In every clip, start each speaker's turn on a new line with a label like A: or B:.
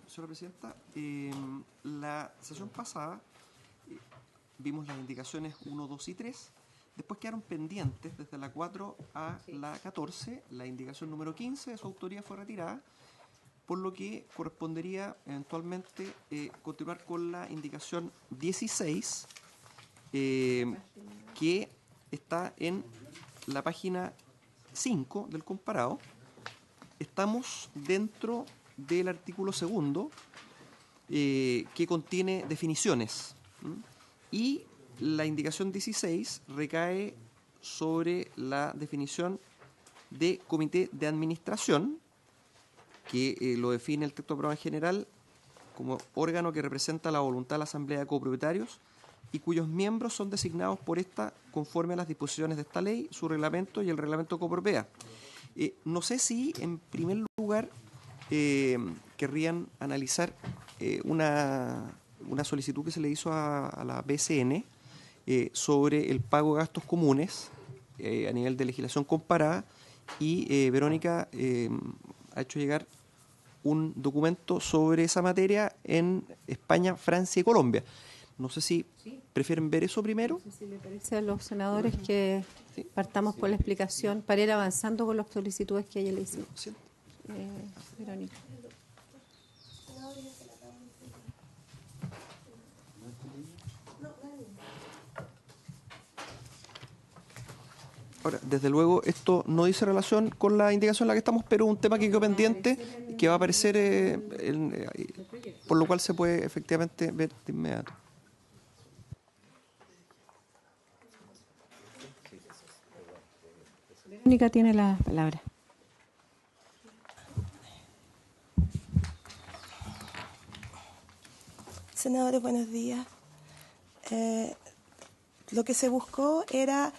A: Señora Presidenta, la sesión pasada vimos las indicaciones 1, 2 y 3. Después quedaron pendientes desde la 4 a la 14. La indicación número 15 de su autoría fue retirada, por lo que correspondería eventualmente continuar con la indicación 16, que está en la página 5 del comparado. Estamos dentro del artículo 2, que contiene definiciones, y la indicación 16 recae sobre la definición de comité de administración, que lo define el texto aprobado en general como órgano que representa la voluntad de la Asamblea de Copropietarios y cuyos miembros son designados por esta conforme a las disposiciones de esta ley, su reglamento y el reglamento de copropiedad. No sé si, en primer lugar, querrían analizar una solicitud que se le hizo a la BCN sobre el pago de gastos comunes a nivel de legislación comparada, y Verónica ha hecho llegar un documento sobre esa materia en España, Francia y Colombia. No sé si prefieren ver eso primero.
B: No sé si le parece a los senadores que partamos con la explicación para ir avanzando con las solicitudes que ella le hizo. Verónica.
A: Ahora, desde luego, esto no dice relación con la indicación en la que estamos, pero un tema que quedó pendiente y que va a aparecer, por lo cual se puede efectivamente ver de inmediato.
B: Verónica tiene la palabra.
C: Senadores, buenos días. Lo que se buscó era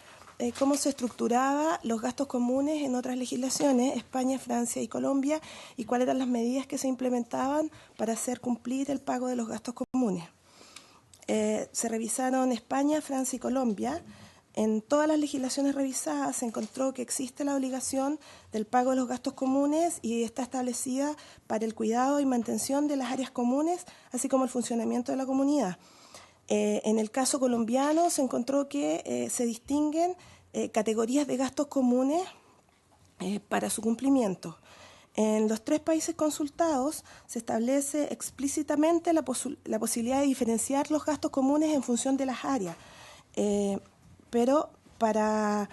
C: cómo se estructuraba los gastos comunes en otras legislaciones, España, Francia y Colombia, y cuáles eran las medidas que se implementaban para hacer cumplir el pago de los gastos comunes. Se revisaron España, Francia y Colombia. En todas las legislaciones revisadas se encontró que existe la obligación del pago de los gastos comunes y está establecida para el cuidado y mantención de las áreas comunes, así como el funcionamiento de la comunidad. En el caso colombiano se encontró que se distinguen categorías de gastos comunes para su cumplimiento. En los 3 países consultados se establece explícitamente la posibilidad de diferenciar los gastos comunes en función de las áreas, pero para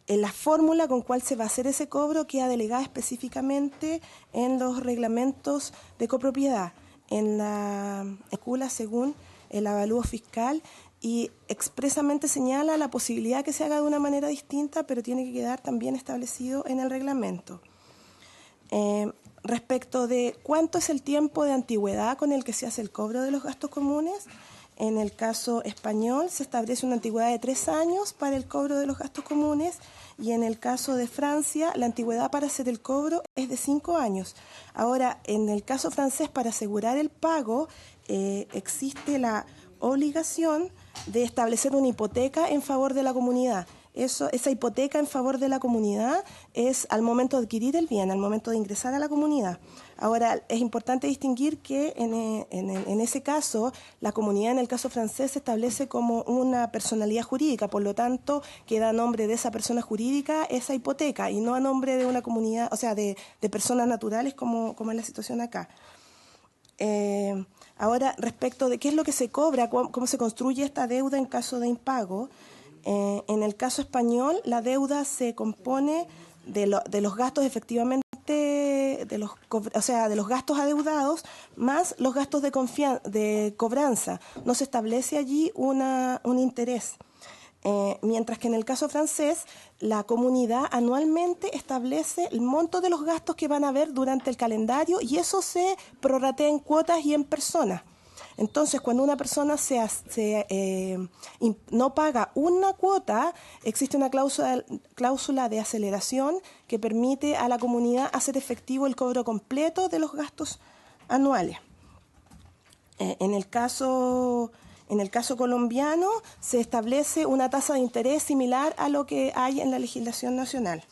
C: la fórmula con cual se va a hacer ese cobro queda delegada específicamente en los reglamentos de copropiedad, en la ECULA según el avalúo fiscal, y expresamente señala la posibilidad que se haga de una manera distinta, pero tiene que quedar también establecido en el reglamento. Respecto de cuánto es el tiempo de antigüedad con el que se hace el cobro de los gastos comunes, en el caso español se establece una antigüedad de 3 años para el cobro de los gastos comunes, y en el caso de Francia la antigüedad para hacer el cobro es de 5 años. Ahora, en el caso francés, para asegurar el pago, existe la obligación de establecer una hipoteca en favor de la comunidad. Esa hipoteca en favor de la comunidad es al momento de adquirir el bien, al momento de ingresar a la comunidad. Ahora, es importante distinguir que en ese caso, la comunidad en el caso francés se establece como una personalidad jurídica, por lo tanto, queda a nombre de esa persona jurídica esa hipoteca y no a nombre de una comunidad, o sea, de personas naturales como es la situación acá. Ahora, respecto de qué es lo que se cobra, cómo se construye esta deuda en caso de impago, en el caso español la deuda se compone de los gastos efectivamente, de los gastos adeudados más los gastos de cobranza. No se establece allí un interés. Mientras que en el caso francés, la comunidad anualmente establece el monto de los gastos que van a haber durante el calendario, y eso se prorratea en cuotas y en personas. Entonces, cuando una persona no paga una cuota, existe una cláusula de aceleración que permite a la comunidad hacer efectivo el cobro completo de los gastos anuales. En el caso colombiano se establece una tasa de interés similar a lo que hay en la legislación nacional.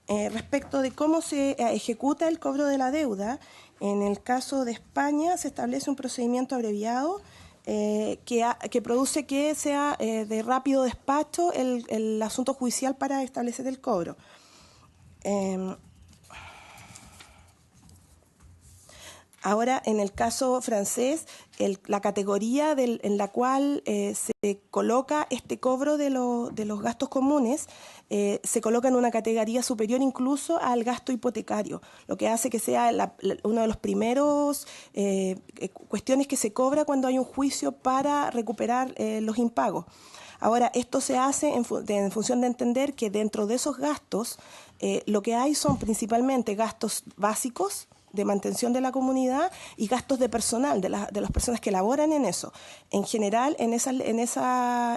C: Respecto de cómo se ejecuta el cobro de la deuda, en el caso de España se establece un procedimiento abreviado que produce que sea de rápido despacho el asunto judicial para establecer el cobro. Ahora, en el caso francés, la categoría en la cual se coloca este cobro de los gastos comunes se coloca en una categoría superior incluso al gasto hipotecario, lo que hace que sea uno de los primeros cuestiones que se cobra cuando hay un juicio para recuperar los impagos. Ahora, esto se hace en función de entender que dentro de esos gastos lo que hay son principalmente gastos básicos de mantención de la comunidad y gastos de personal, de las personas que laboran en eso. En general, en esas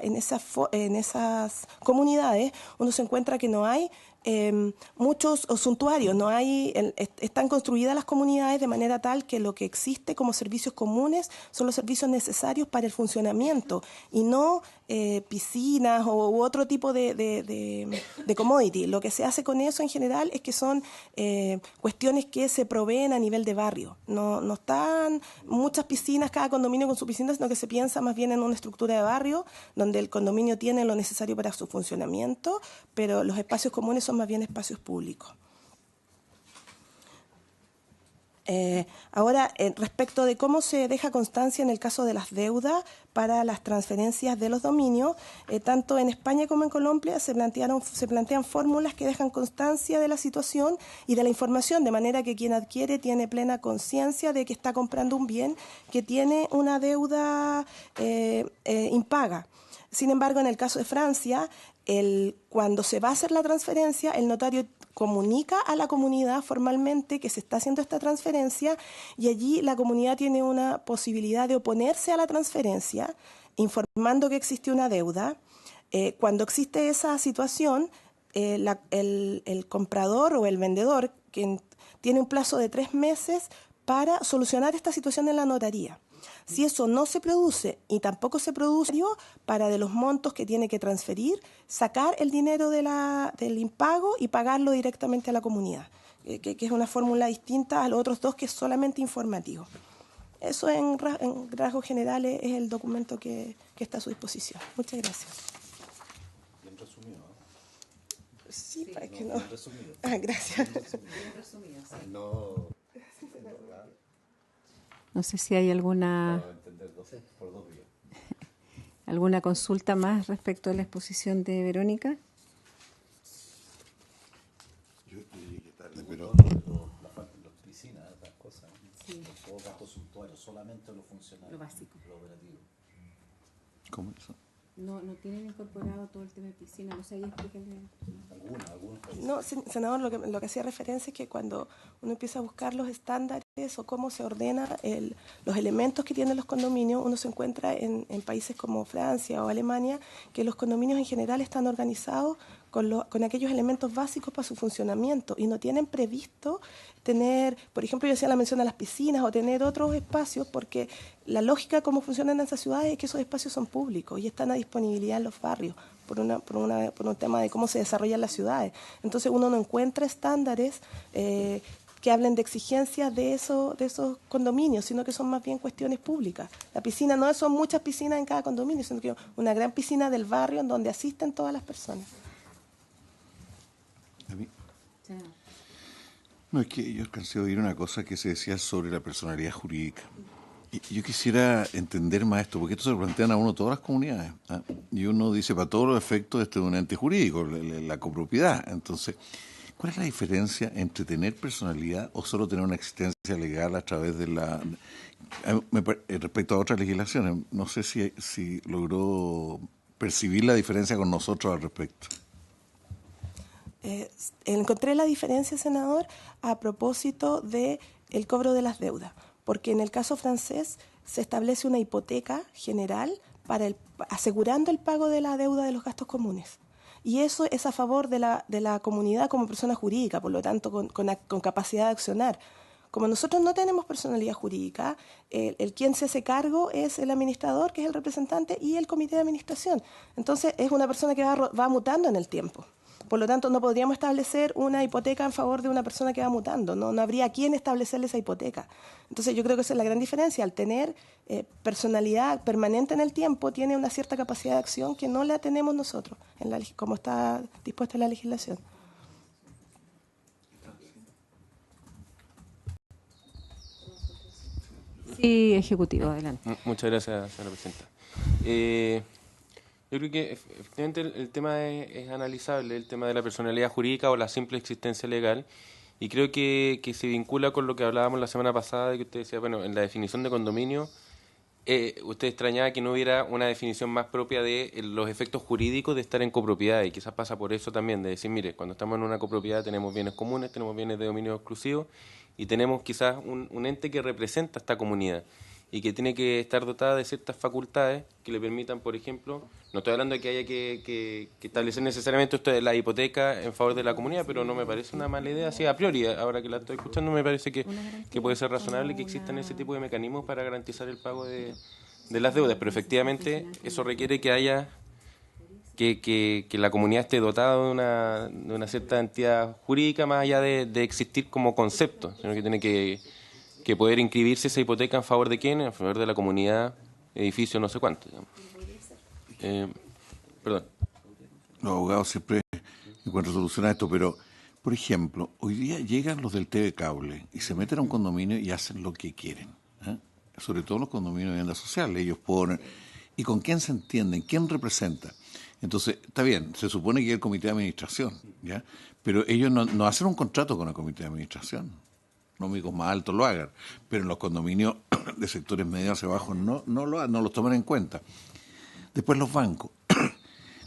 C: comunidades uno se encuentra que no hay muchos suntuarios, están construidas las comunidades de manera tal que lo que existe como servicios comunes son los servicios necesarios para el funcionamiento y no piscinas u otro tipo de commodity. Lo que se hace con eso en general es que son cuestiones que se proveen a nivel de barrio. No están muchas piscinas, cada condominio con su piscina, sino que se piensa más bien en una estructura de barrio donde el condominio tiene lo necesario para su funcionamiento, pero los espacios comunes son más bien espacios públicos. Ahora, respecto de cómo se deja constancia en el caso de las deudas para las transferencias de los dominios, tanto en España como en Colombia se plantean fórmulas que dejan constancia de la situación y de la información, de manera que quien adquiere tiene plena conciencia de que está comprando un bien que tiene una deuda impaga. Sin embargo, en el caso de Francia, cuando se va a hacer la transferencia, el notario comunica a la comunidad formalmente que se está haciendo esta transferencia y allí la comunidad tiene una posibilidad de oponerse a la transferencia, informando que existe una deuda. Cuando existe esa situación, el comprador o el vendedor tiene un plazo de 3 meses para solucionar esta situación en la notaría. Si eso no se produce y tampoco se produce para de los montos que tiene que transferir, sacar el dinero del impago y pagarlo directamente a la comunidad, que es una fórmula distinta a los otros dos que es solamente informativo. Eso en rasgos generales es el documento que está a su disposición. Muchas gracias.
D: Bien resumido, ¿no?
C: Sí, para que no.
D: Bien resumido.
C: Gracias.
D: Bien resumido, sí.
B: No sé si hay alguna consulta más respecto a la exposición de Verónica.
D: Yo llegué tarde, pero las piscinas, otras cosas, sí. Todos gastos suntuarios, solamente los funcionarios.
B: Lo básico.
D: Lo operativo.
A: ¿Cómo eso?
B: No tienen incorporado todo el tema de piscina, no sé, ahí explíquenle.
D: Algunos.
C: No, senador, lo que hacía referencia es que cuando uno empieza a buscar los estándares o cómo se ordena los elementos que tienen los condominios, uno se encuentra en países como Francia o Alemania, que los condominios en general están organizados con aquellos elementos básicos para su funcionamiento y no tienen previsto tener, por ejemplo, yo hacía la mención a las piscinas o tener otros espacios, porque la lógica como funcionan en esas ciudades es que esos espacios son públicos y están a disponibilidad en los barrios por un tema de cómo se desarrollan las ciudades. Entonces uno no encuentra estándares que hablen de exigencias de esos condominios, sino que son más bien cuestiones públicas. La piscina no son muchas piscinas en cada condominio, sino que una gran piscina del barrio en donde asisten todas las personas.
A: ¿A mí? No, es que yo alcancé a oír una cosa que se decía sobre la personalidad jurídica. Y yo quisiera entender más esto, porque esto se lo plantean a uno todas las comunidades, ¿ah? Y uno dice, para todos los efectos, este es un ente jurídico, la copropiedad. Entonces, ¿cuál es la diferencia entre tener personalidad o solo tener una existencia legal a través de respecto a otras legislaciones? No sé si logró percibir la diferencia con nosotros al respecto.
C: Encontré la diferencia, senador, a propósito del cobro de las deudas, porque en el caso francés se establece una hipoteca general asegurando el pago de la deuda de los gastos comunes. Y eso es a favor de la comunidad como persona jurídica, por lo tanto con capacidad de accionar. Como nosotros no tenemos personalidad jurídica, el quien se hace cargo es el administrador, que es el representante, y el comité de administración. Entonces es una persona que va mutando en el tiempo. Por lo tanto, no podríamos establecer una hipoteca en favor de una persona que va mutando, no habría quien establecerle esa hipoteca. Entonces yo creo que esa es la gran diferencia, al tener personalidad permanente en el tiempo, tiene una cierta capacidad de acción que no la tenemos nosotros, como está dispuesta la legislación.
B: Sí, ejecutivo, adelante.
E: Muchas gracias, señora presidenta. Yo creo que efectivamente el tema es analizable, el tema de la personalidad jurídica o la simple existencia legal, y creo que se vincula con lo que hablábamos la semana pasada, de que usted decía, bueno, en la definición de condominio, usted extrañaba que no hubiera una definición más propia de los efectos jurídicos de estar en copropiedad, y quizás pasa por eso también, de decir, mire, cuando estamos en una copropiedad tenemos bienes comunes, tenemos bienes de dominio exclusivo, y tenemos quizás un ente que representa esta comunidad y que tiene que estar dotada de ciertas facultades que le permitan, por ejemplo, no estoy hablando de que haya que establecer necesariamente esto de la hipoteca en favor de la comunidad, pero no me parece una mala idea, así a priori, ahora que la estoy escuchando me parece que puede ser razonable que existan ese tipo de mecanismos para garantizar el pago de las deudas, pero efectivamente eso requiere que haya que la comunidad esté dotada de una cierta entidad jurídica más allá de existir como concepto, sino que tiene que poder inscribirse esa hipoteca en favor de quién, en favor de la comunidad, edificio, no sé cuánto. Perdón.
F: Los abogados siempre encuentran solución a esto, pero, por ejemplo, hoy día llegan los del TV Cable y se meten a un condominio y hacen lo que quieren, ¿eh? Sobre todo los condominios de vivienda social, ellos ponen... ¿Y con quién se entienden? ¿Quién representa? Entonces, está bien, se supone que hay el comité de administración, ¿ya? Pero ellos no hacen un contrato con el comité de administración. Económicos más altos lo hagan, pero en los condominios de sectores medios hacia abajo no los toman en cuenta. Después los bancos.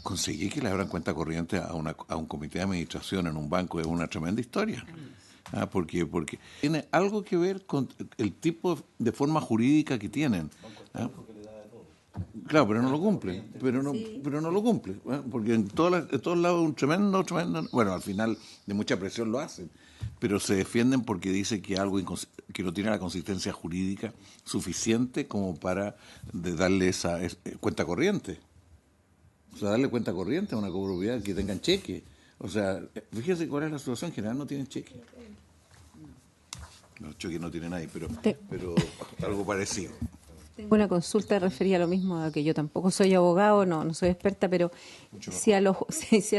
F: Conseguir que le abran cuenta corriente a un comité de administración en un banco es una tremenda historia. Porque tiene algo que ver con el tipo de forma jurídica que tienen. Claro, pero no lo cumple, pero no lo cumple, porque en todos lados un tremendo, bueno, al final de mucha presión lo hacen, pero se defienden porque dice que algo que no tiene la consistencia jurídica suficiente como para darle esa cuenta corriente. O sea, darle cuenta corriente a una copropiedad que tengan cheque. O sea, fíjese cuál es la situación, en general no tienen cheque. Los cheques no tienen nadie, pero algo parecido.
B: Tengo una consulta referida a lo mismo, a que yo tampoco soy abogado, no soy experta, pero si a las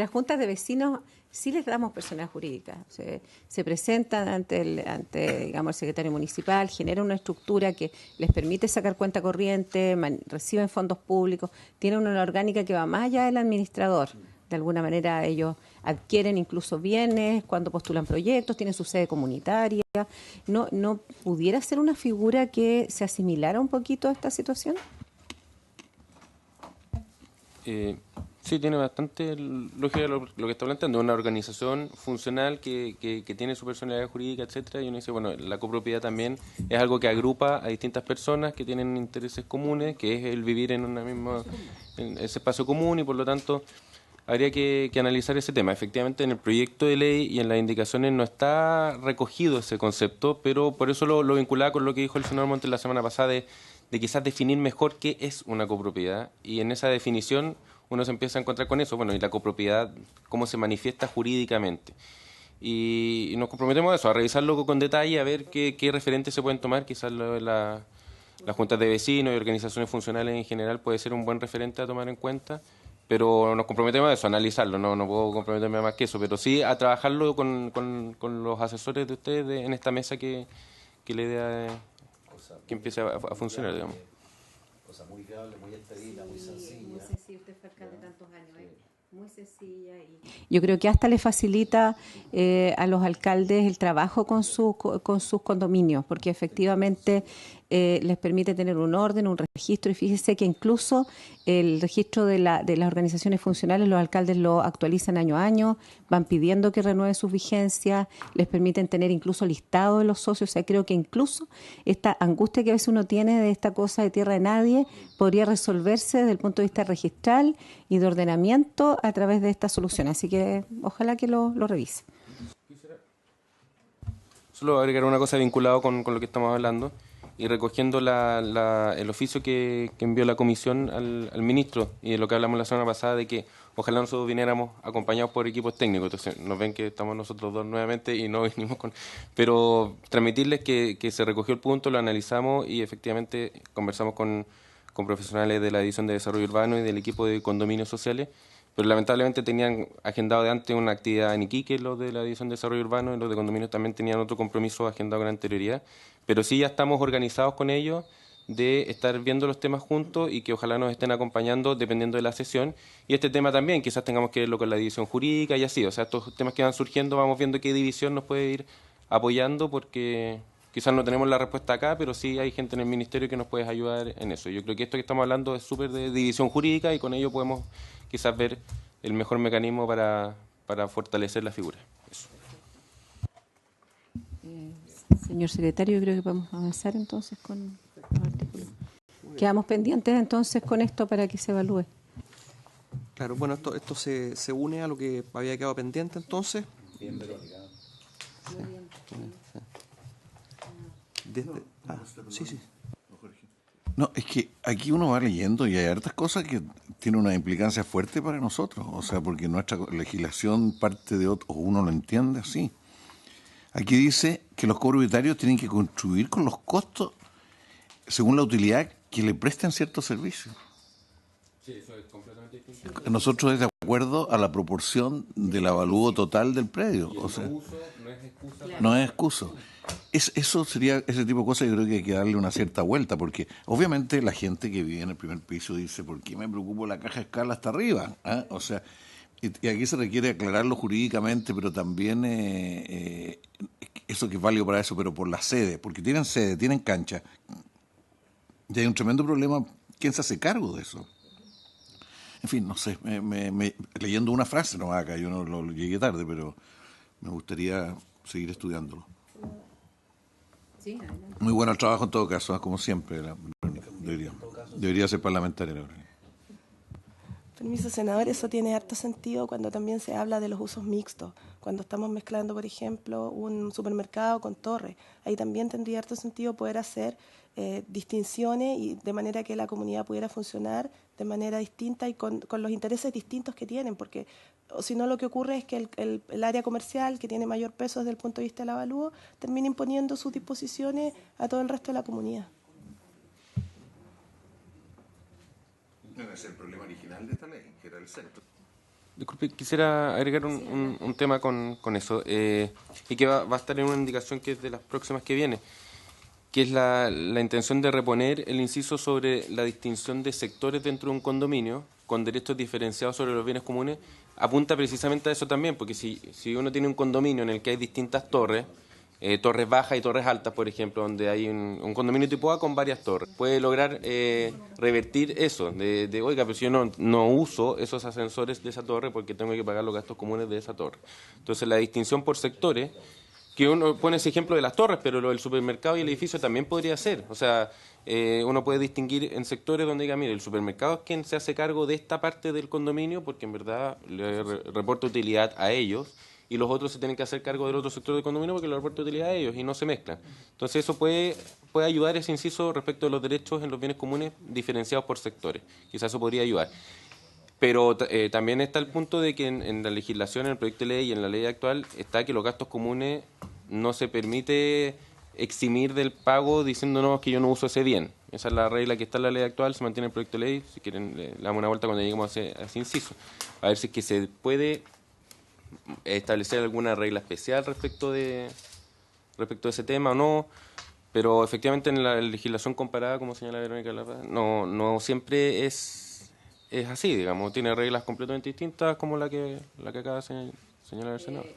B: juntas de vecinos sí les damos personalidad jurídica, se presentan ante digamos, el secretario municipal, generan una estructura que les permite sacar cuenta corriente, reciben fondos públicos, tienen una orgánica que va más allá del administrador. De alguna manera ellos adquieren incluso bienes cuando postulan proyectos, tienen su sede comunitaria. ¿No pudiera ser una figura que se asimilara un poquito a esta situación?
E: Sí, tiene bastante lógica lo que está planteando. Una organización funcional que tiene su personalidad jurídica, etcétera, y uno dice, bueno, la copropiedad también es algo que agrupa a distintas personas que tienen intereses comunes, que es el vivir en en ese espacio común, y por lo tanto habría que analizar ese tema. Efectivamente, en el proyecto de ley y en las indicaciones no está recogido ese concepto, pero por eso lo vinculaba con lo que dijo el senador Montes la semana pasada de quizás definir mejor qué es una copropiedad, y en esa definición uno se empieza a encontrar con eso, bueno, y la copropiedad, cómo se manifiesta jurídicamente. Y nos comprometemos a eso, a revisarlo con detalle, a ver qué referentes se pueden tomar, quizás las juntas de vecinos y organizaciones funcionales en general puede ser un buen referente a tomar en cuenta, pero nos comprometemos a eso, a analizarlo, no puedo comprometerme más que eso, pero sí a trabajarlo con los asesores de ustedes en esta mesa que la idea que empiece a funcionar, digamos.
D: Cosa muy viable, muy expedita, muy sencilla.
B: No sé si usted fue alcalde tantos años, muy sencilla. Y yo creo que hasta le facilita a los alcaldes el trabajo con sus condominios, porque efectivamente les permite tener un orden, un registro, y fíjese que incluso el registro de las organizaciones funcionales, los alcaldes lo actualizan año a año, van pidiendo que renueve sus vigencias, les permiten tener incluso listado de los socios. O sea, creo que incluso esta angustia que a veces uno tiene de esta cosa de tierra de nadie podría resolverse desde el punto de vista registral y de ordenamiento a través de esta solución. Así que ojalá que lo revise.
E: Solo agregar una cosa vinculado con lo que estamos hablando y recogiendo el oficio que envió la comisión al ministro, y de lo que hablamos la semana pasada, de que ojalá nosotros viniéramos acompañados por equipos técnicos. Entonces nos ven que estamos nosotros dos nuevamente y no vinimos con... Pero transmitirles que se recogió el punto, lo analizamos y efectivamente conversamos con profesionales de la División de Desarrollo Urbano y del equipo de condominios sociales, pero lamentablemente tenían agendado de antes una actividad en Iquique, los de la División de Desarrollo Urbano, y los de condominios también tenían otro compromiso agendado con anterioridad, pero sí ya estamos organizados con ellos de estar viendo los temas juntos y que ojalá nos estén acompañando dependiendo de la sesión. Y este tema también, quizás tengamos que verlo con la división jurídica y así. O sea, estos temas que van surgiendo, vamos viendo qué división nos puede ir apoyando, porque quizás no tenemos la respuesta acá, pero sí hay gente en el ministerio que nos puede ayudar en eso. Yo creo que esto que estamos hablando es súper de división jurídica y con ello podemos quizás ver el mejor mecanismo para fortalecer la figura. Eso.
B: Señor secretario, yo creo que podemos avanzar entonces con los artículos. Quedamos pendientes entonces con esto para que se evalúe.
A: Claro, bueno, esto se une a lo que había quedado pendiente entonces.
D: Bien, Verónica.
A: Sí.
F: No, es que aquí uno va leyendo y hay hartas cosas que tienen una implicancia fuerte para nosotros, o sea, porque nuestra legislación parte de otro, o uno lo entiende así. Aquí dice que los cobros unitarios tienen que contribuir con los costos según la utilidad que le presten ciertos servicios.
E: Sí, eso es completamente distinto.
F: Nosotros es de acuerdo a la proporción del avalúo total del predio.
E: Y el
F: O sea,
E: no uso no es excusa.
F: no es excusa. Eso sería ese tipo de cosas. Yo creo que hay que darle una cierta vuelta, porque obviamente la gente que vive en el primer piso dice, ¿por qué me preocupo la caja de escala hasta arriba? ¿Ah? O sea, y aquí se requiere aclararlo jurídicamente, pero también eso que es válido para eso, pero por la sede, porque tienen sede, tienen cancha, y hay un tremendo problema. ¿Quién se hace cargo de eso? En fin, no sé, leyendo una frase, no acá, yo no lo llegué tarde, pero me gustaría seguir estudiándolo.
B: Sí,
F: Muy bueno el trabajo en todo caso, como siempre. Debería ser parlamentaria la Verónica.
C: Permiso, senador, eso tiene harto sentido cuando también se habla de los usos mixtos. Cuando estamos mezclando, por ejemplo, un supermercado con torre, ahí también tendría harto sentido poder hacer distinciones y de manera que la comunidad pudiera funcionar de manera distinta y con los intereses distintos que tienen, porque o si no lo que ocurre es que el área comercial, que tiene mayor peso desde el punto de vista del avalúo, termina imponiendo sus disposiciones a todo el resto de la comunidad.
F: No es el problema original de esta ley, que era el centro.
E: Disculpe, quisiera agregar un tema con eso, y que va a estar en una indicación que es de las próximas que viene, que es la intención de reponer el inciso sobre la distinción de sectores dentro de un condominio con derechos diferenciados sobre los bienes comunes. Apunta precisamente a eso también, porque si uno tiene un condominio en el que hay distintas torres, torres bajas y torres altas, por ejemplo, donde hay un condominio tipo A con varias torres, puede lograr revertir eso, oiga, pero si yo no uso esos ascensores de esa torre porque tengo que pagar los gastos comunes de esa torre. Entonces, la distinción por sectores, que uno pone ese ejemplo de las torres, pero lo del supermercado y el edificio también podría ser. O sea, uno puede distinguir en sectores donde diga, mire, el supermercado es quien se hace cargo de esta parte del condominio porque en verdad le reporta utilidad a ellos, y los otros se tienen que hacer cargo del otro sector del condominio porque le reporta utilidad a ellos y no se mezclan. Entonces eso puede ayudar, ese inciso respecto de los derechos en los bienes comunes diferenciados por sectores. Quizás eso podría ayudar. Pero también está el punto de que en la legislación, en el proyecto de ley y en la ley actual, está que los gastos comunes no se permite eximir del pago diciéndonos que yo no uso ese bien. Esa es la regla que está en la ley actual, se mantiene el proyecto de ley. Si quieren, le damos una vuelta cuando lleguemos a ese inciso. A ver si es que se puede establecer alguna regla especial respecto de ese tema o no. Pero efectivamente en la legislación comparada, como señala Verónica Larra, no siempre es así, digamos, tiene reglas completamente distintas como la que acaba de señalar el senador.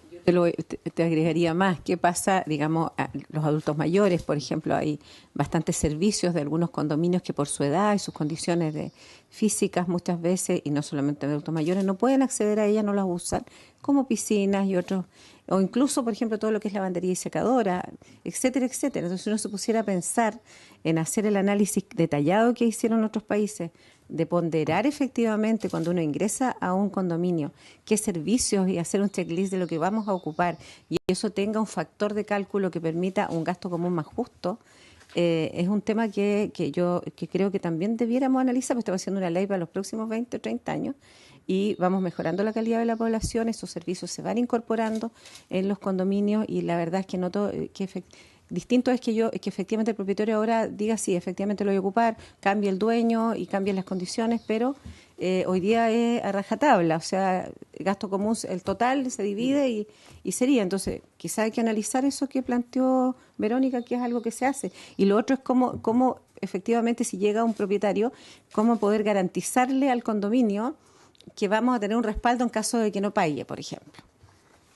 B: Te agregaría más. ¿Qué pasa, digamos, a los adultos mayores? Por ejemplo, hay bastantes servicios de algunos condominios que por su edad y sus condiciones físicas muchas veces, y no solamente adultos mayores, no pueden acceder a ellas, no las usan, como piscinas y otros, o incluso, por ejemplo, todo lo que es lavandería y secadora, etcétera, etcétera. Entonces, si uno se pusiera a pensar en hacer el análisis detallado que hicieron otros países, de ponderar efectivamente cuando uno ingresa a un condominio qué servicios y hacer un checklist de lo que vamos a ocupar, y eso tenga un factor de cálculo que permita un gasto común más justo, es un tema que creo que también debiéramos analizar, porque estamos haciendo una ley para los próximos 20 o 30 años, y vamos mejorando la calidad de la población, esos servicios se van incorporando en los condominios y la verdad es que noto que distinto es que efectivamente el propietario ahora diga sí, efectivamente lo voy a ocupar, cambie el dueño y cambien las condiciones, pero hoy día es a rajatabla, o sea, gasto común, el total se divide y sería. Entonces, quizá hay que analizar eso que planteó Verónica, que es algo que se hace. Y lo otro es cómo efectivamente, si llega un propietario, cómo poder garantizarle al condominio que vamos a tener un respaldo en caso de que no pague, por ejemplo.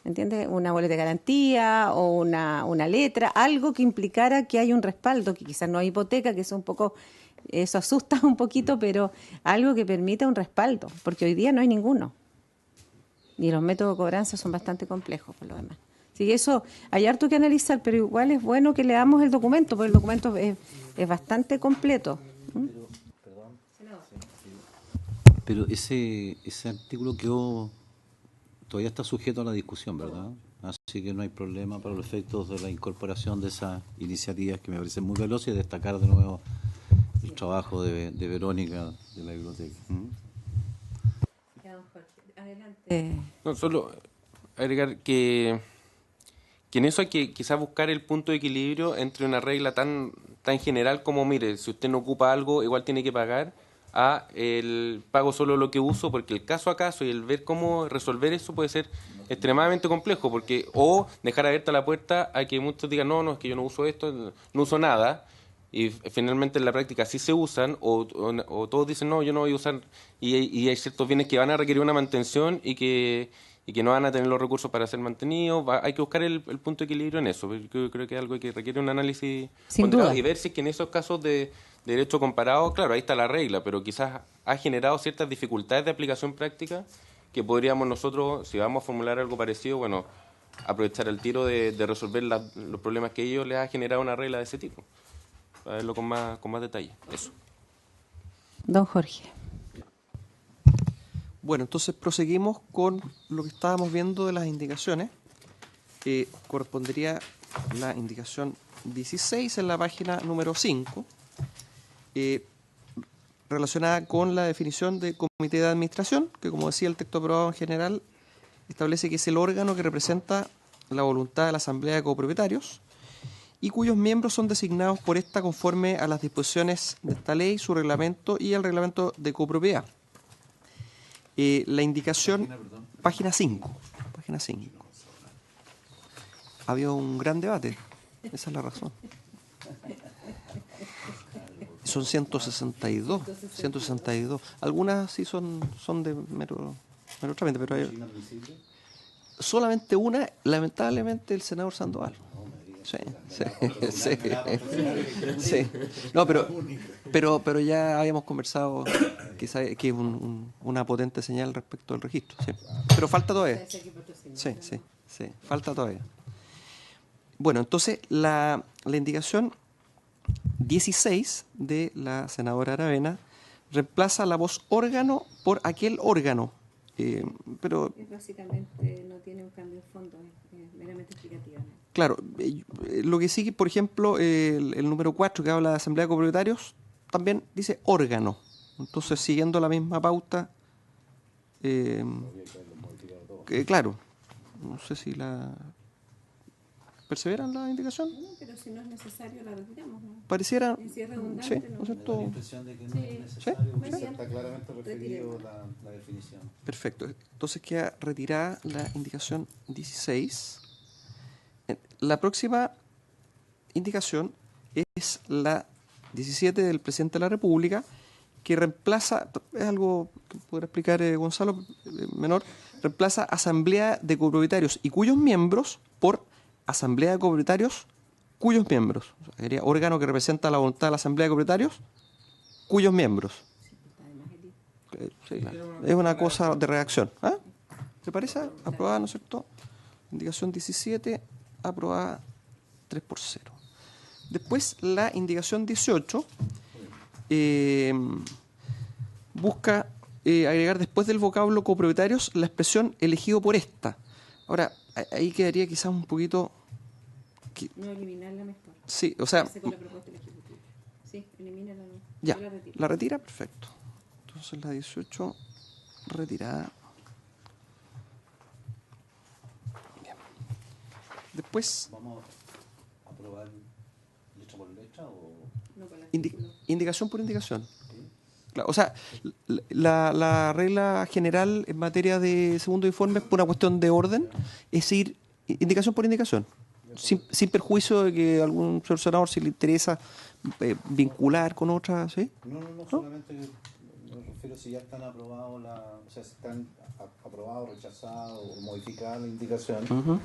B: ¿Entiendes? Una boleta de garantía o una letra, algo que implicara que hay un respaldo, que quizás no hay hipoteca, que es un poco, eso asusta un poquito, pero algo que permita un respaldo, porque hoy día no hay ninguno. Y los métodos de cobranza son bastante complejos, por lo demás. Así que eso, hay harto que analizar, pero igual es bueno que leamos el documento, porque el documento es bastante completo.
D: Pero ese artículo todavía está sujeto a la discusión, ¿verdad? Así que no hay problema para los efectos de la incorporación de esas iniciativas que me parecen muy veloces y destacar de nuevo el trabajo de Verónica de la biblioteca.
B: Adelante.
E: No, solo agregar que en eso hay que quizás buscar el punto de equilibrio entre una regla tan general como, mire, si usted no ocupa algo, igual tiene que pagar, a el pago solo lo que uso, porque el caso a caso y el ver cómo resolver eso puede ser extremadamente complejo, porque o dejar abierta la puerta a que muchos digan, no, es que yo no uso esto, no uso nada, y finalmente en la práctica sí se usan, o todos dicen, no, yo no voy a usar, y hay ciertos bienes que van a requerir una mantención y que no van a tener los recursos para ser mantenidos. Hay que buscar el punto de equilibrio en eso. Yo creo que es algo que requiere un análisis
B: Sin duda.
E: y ver si es que en esos casos de derecho comparado, claro, ahí está la regla, pero quizás ha generado ciertas dificultades de aplicación práctica que podríamos nosotros, si vamos a formular algo parecido, bueno, aprovechar el tiro de resolver los problemas que ellos les ha generado una regla de ese tipo. Para verlo con más detalle. Eso.
B: Don Jorge.
A: Bueno, entonces proseguimos con lo que estábamos viendo de las indicaciones. Correspondería la indicación 16 en la página número 5, relacionada con la definición de comité de administración, que como decía el texto aprobado en general, establece que es el órgano que representa la voluntad de la Asamblea de Copropietarios y cuyos miembros son designados por esta conforme a las disposiciones de esta ley, su reglamento y el reglamento de copropiedad. La indicación, página 5. Había un gran debate, esa es la razón. Son 162. Algunas sí son de mero trámite, pero hay solamente una, lamentablemente, el senador Sandoval. Sí. No, pero ya habíamos conversado que es una potente señal respecto al registro. Sí. Pero falta todavía. Sí, falta todavía. Bueno, entonces la indicación 16 de la senadora Aravena reemplaza la voz órgano por aquel órgano. Pero
B: Básicamente no tiene un cambio de fondo, es meramente explicativa.
A: Claro, lo que sigue, por ejemplo, el número 4 que habla de Asamblea de Copropietarios, también dice órgano. Entonces, siguiendo la misma pauta, claro, no sé si la... ¿Perseveran la indicación?
B: No, pero si no es necesario la retiramos, ¿no?
A: Pareciera...
B: Si es redundante,
A: Sí,
B: ¿no?
A: ¿no es cierto?
D: Da la impresión de que no es necesario, porque está claramente referido la definición.
A: Perfecto. Entonces queda retirada la indicación 16. La próxima indicación es la 17 del presidente de la República, que reemplaza, es algo que podrá explicar Gonzalo menor, reemplaza Asamblea de Copropietarios y cuyos miembros por Asamblea de Copropietarios cuyos miembros. O sea, sería órgano que representa la voluntad de la Asamblea de Copropietarios cuyos miembros. Sí, es una cosa de redacción. ¿Ah? ¿Te parece? Aprobada, ¿no es cierto? Indicación 17, aprobada 3-0. Después, la indicación 18 busca agregar después del vocablo copropietarios la expresión elegido por esta. Ahora, ahí quedaría quizás un poquito...
B: No, eliminarla mejor.
A: Sí, o sea...
B: Con la propuesta del Ejecutivo. Sí, elimínala.
A: Ya, ¿la retira? Perfecto. Entonces la 18 retirada. Bien. Después,
D: ¿Vamos a aprobar letra por letra o...?
A: indicación por indicación. Claro, o sea, la regla general en materia de segundo informe por una cuestión de orden es ir indicación por indicación, sin perjuicio de que a algún señor senador si le interesa vincular con otra, ¿sí?
D: No, solamente me refiero si ya están aprobados, o sea, si están aprobados, rechazados o modificadas la indicación.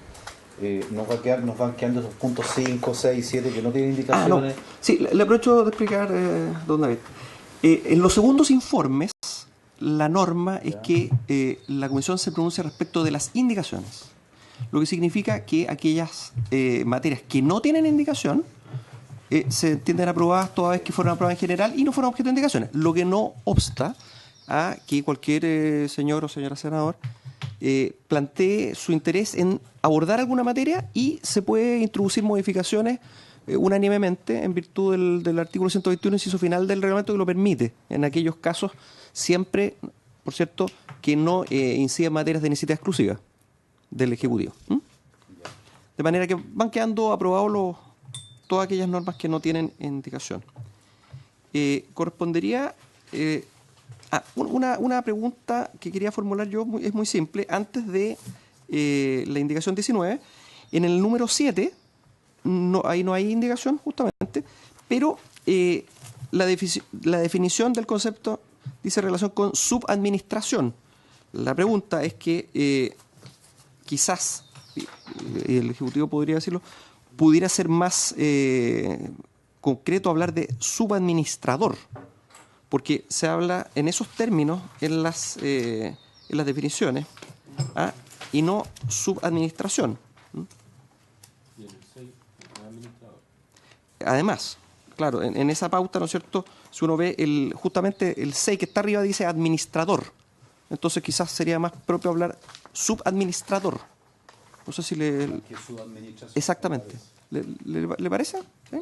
D: Nos van quedando esos puntos 5, 6, 7 que no tienen indicaciones.
A: No. Sí, le aprovecho de explicar, don David. En los segundos informes, la norma es que la Comisión se pronuncia respecto de las indicaciones, lo que significa que aquellas materias que no tienen indicación se entienden aprobadas toda vez que fueron aprobadas en general y no fueron objeto de indicaciones, lo que no obsta a que cualquier señor o señora senador plantee su interés en abordar alguna materia y se puede introducir modificaciones unánimemente en virtud del artículo 121, inciso final del reglamento, que lo permite, en aquellos casos siempre, por cierto, que no incida en materias de necesidad exclusiva del Ejecutivo. De manera que van quedando aprobados todas aquellas normas que no tienen indicación. Correspondería una pregunta que quería formular yo, es muy simple, antes de la indicación 19, en el número 7, ahí no hay indicación justamente, pero la definición del concepto dice relación con subadministración. La pregunta es que quizás, el Ejecutivo podría decirlo, pudiera ser más concreto hablar de subadministrador, porque se habla en esos términos en las definiciones, y no subadministración. Además, claro, en esa pauta, ¿no es cierto?, si uno ve justamente el 6 que está arriba dice administrador. Entonces quizás sería más propio hablar subadministrador. No sé si le... Exactamente. ¿Le parece? ¿Sí?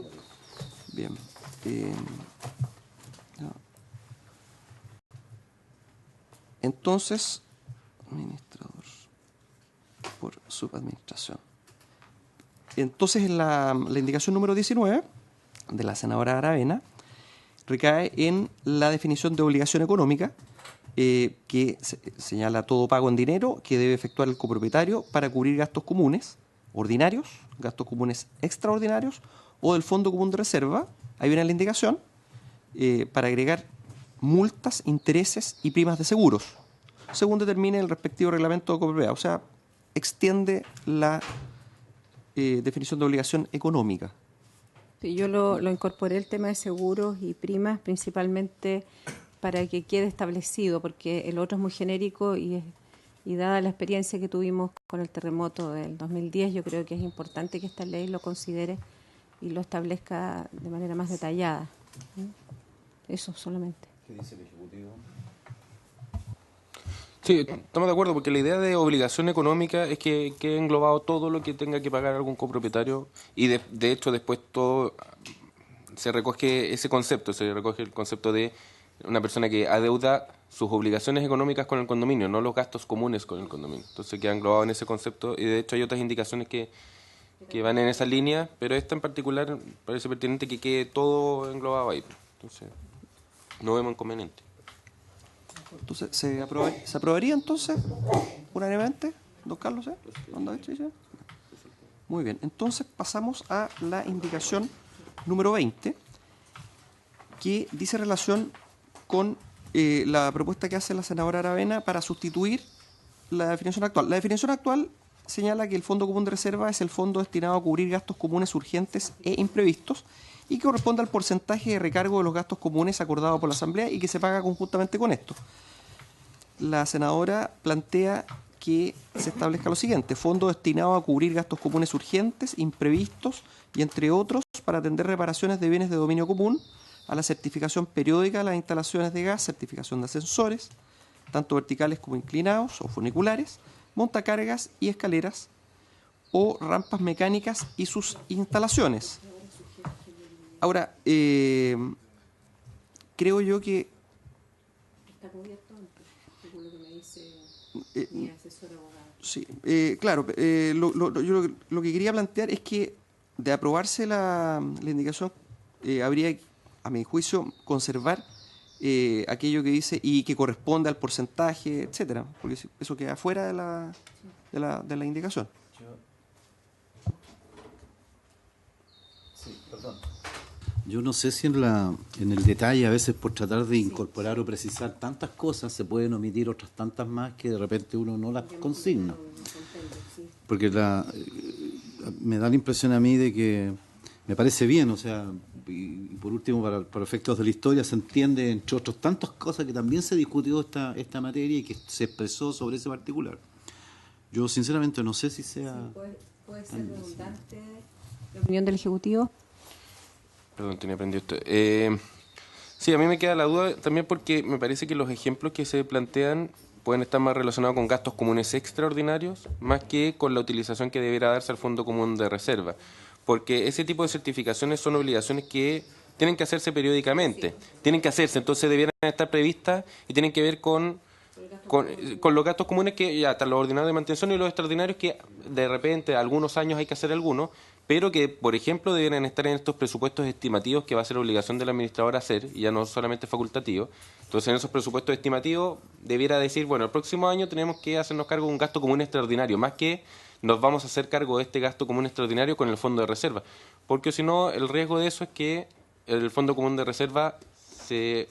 A: Bien. No. Entonces, administrador por subadministración. Entonces, en la indicación número 19 de la senadora Aravena recae en la definición de obligación económica, que señala todo pago en dinero que debe efectuar el copropietario para cubrir gastos comunes ordinarios, gastos comunes extraordinarios o del Fondo Común de Reserva. Ahí viene la indicación para agregar multas, intereses y primas de seguros, según determine el respectivo reglamento de copropiedad. O sea, extiende la definición de obligación económica.
B: Sí, yo lo incorporé el tema de seguros y primas principalmente para que quede establecido, porque el otro es muy genérico y dada la experiencia que tuvimos con el terremoto del 2010, yo creo que es importante que esta ley lo considere y lo establezca de manera más detallada. Eso solamente.
D: ¿Qué dice el Ejecutivo?
E: Sí, estamos de acuerdo, porque la idea de obligación económica es que quede englobado todo lo que tenga que pagar algún copropietario y de hecho después todo se recoge ese concepto, se recoge el concepto de una persona que adeuda sus obligaciones económicas con el condominio, no los gastos comunes con el condominio. Entonces queda englobado en ese concepto y de hecho hay otras indicaciones que van en esa línea, pero esta en particular parece pertinente que quede todo englobado ahí. Entonces no vemos inconveniente.
A: Entonces, ¿se aprobaría entonces unánimemente, don Carlos? ¿Don David? ¿Sí? Muy bien, entonces pasamos a la indicación número 20, que dice relación con la propuesta que hace la senadora Aravena para sustituir la definición actual. La definición actual señala que el Fondo Común de Reserva es el fondo destinado a cubrir gastos comunes urgentes e imprevistos y que corresponde al porcentaje de recargo de los gastos comunes acordado por la Asamblea y que se paga conjuntamente con esto. La senadora plantea que se establezca lo siguiente: fondo destinado a cubrir gastos comunes urgentes, imprevistos y entre otros para atender reparaciones de bienes de dominio común, a la certificación periódica de las instalaciones de gas, certificación de ascensores, tanto verticales como inclinados o funiculares, montacargas y escaleras o rampas mecánicas y sus instalaciones. Ahora, creo yo que Sí, claro, yo lo que quería plantear es que de aprobarse la indicación habría, a mi juicio, conservar aquello que dice y que corresponde al porcentaje, etcétera, porque eso queda fuera de la indicación.
D: Yo no sé si en el detalle, a veces por tratar de incorporar o precisar tantas cosas, se pueden omitir otras tantas más que de repente uno no las consigna. Porque me da la impresión a mí de que me parece bien, o sea, y por último, para efectos de la historia, se entiende, entre otras tantas cosas, que también se discutió esta materia y que se expresó sobre ese particular. Yo, sinceramente, no sé si sea...
B: ¿Puede ser redundante la opinión del Ejecutivo?
E: Perdón, tenía prendido esto. Sí, a mí me queda la duda también porque me parece que los ejemplos que se plantean pueden estar más relacionados con gastos comunes extraordinarios, más que con la utilización que debiera darse al Fondo Común de Reserva. Porque ese tipo de certificaciones son obligaciones que tienen que hacerse periódicamente, tienen que hacerse, entonces debieran estar previstas y tienen que ver con los gastos comunes que ya están los ordinarios de mantención y los extraordinarios que de repente algunos años hay que hacer algunos, pero que, por ejemplo, deben estar en estos presupuestos estimativos que va a ser obligación del administrador hacer, y ya no solamente facultativo. Entonces, en esos presupuestos estimativos debiera decir, bueno, el próximo año tenemos que hacernos cargo de un gasto común extraordinario, más que nos vamos a hacer cargo de este gasto común extraordinario con el fondo de reserva. Porque si no, el riesgo de eso es que el fondo común de reserva se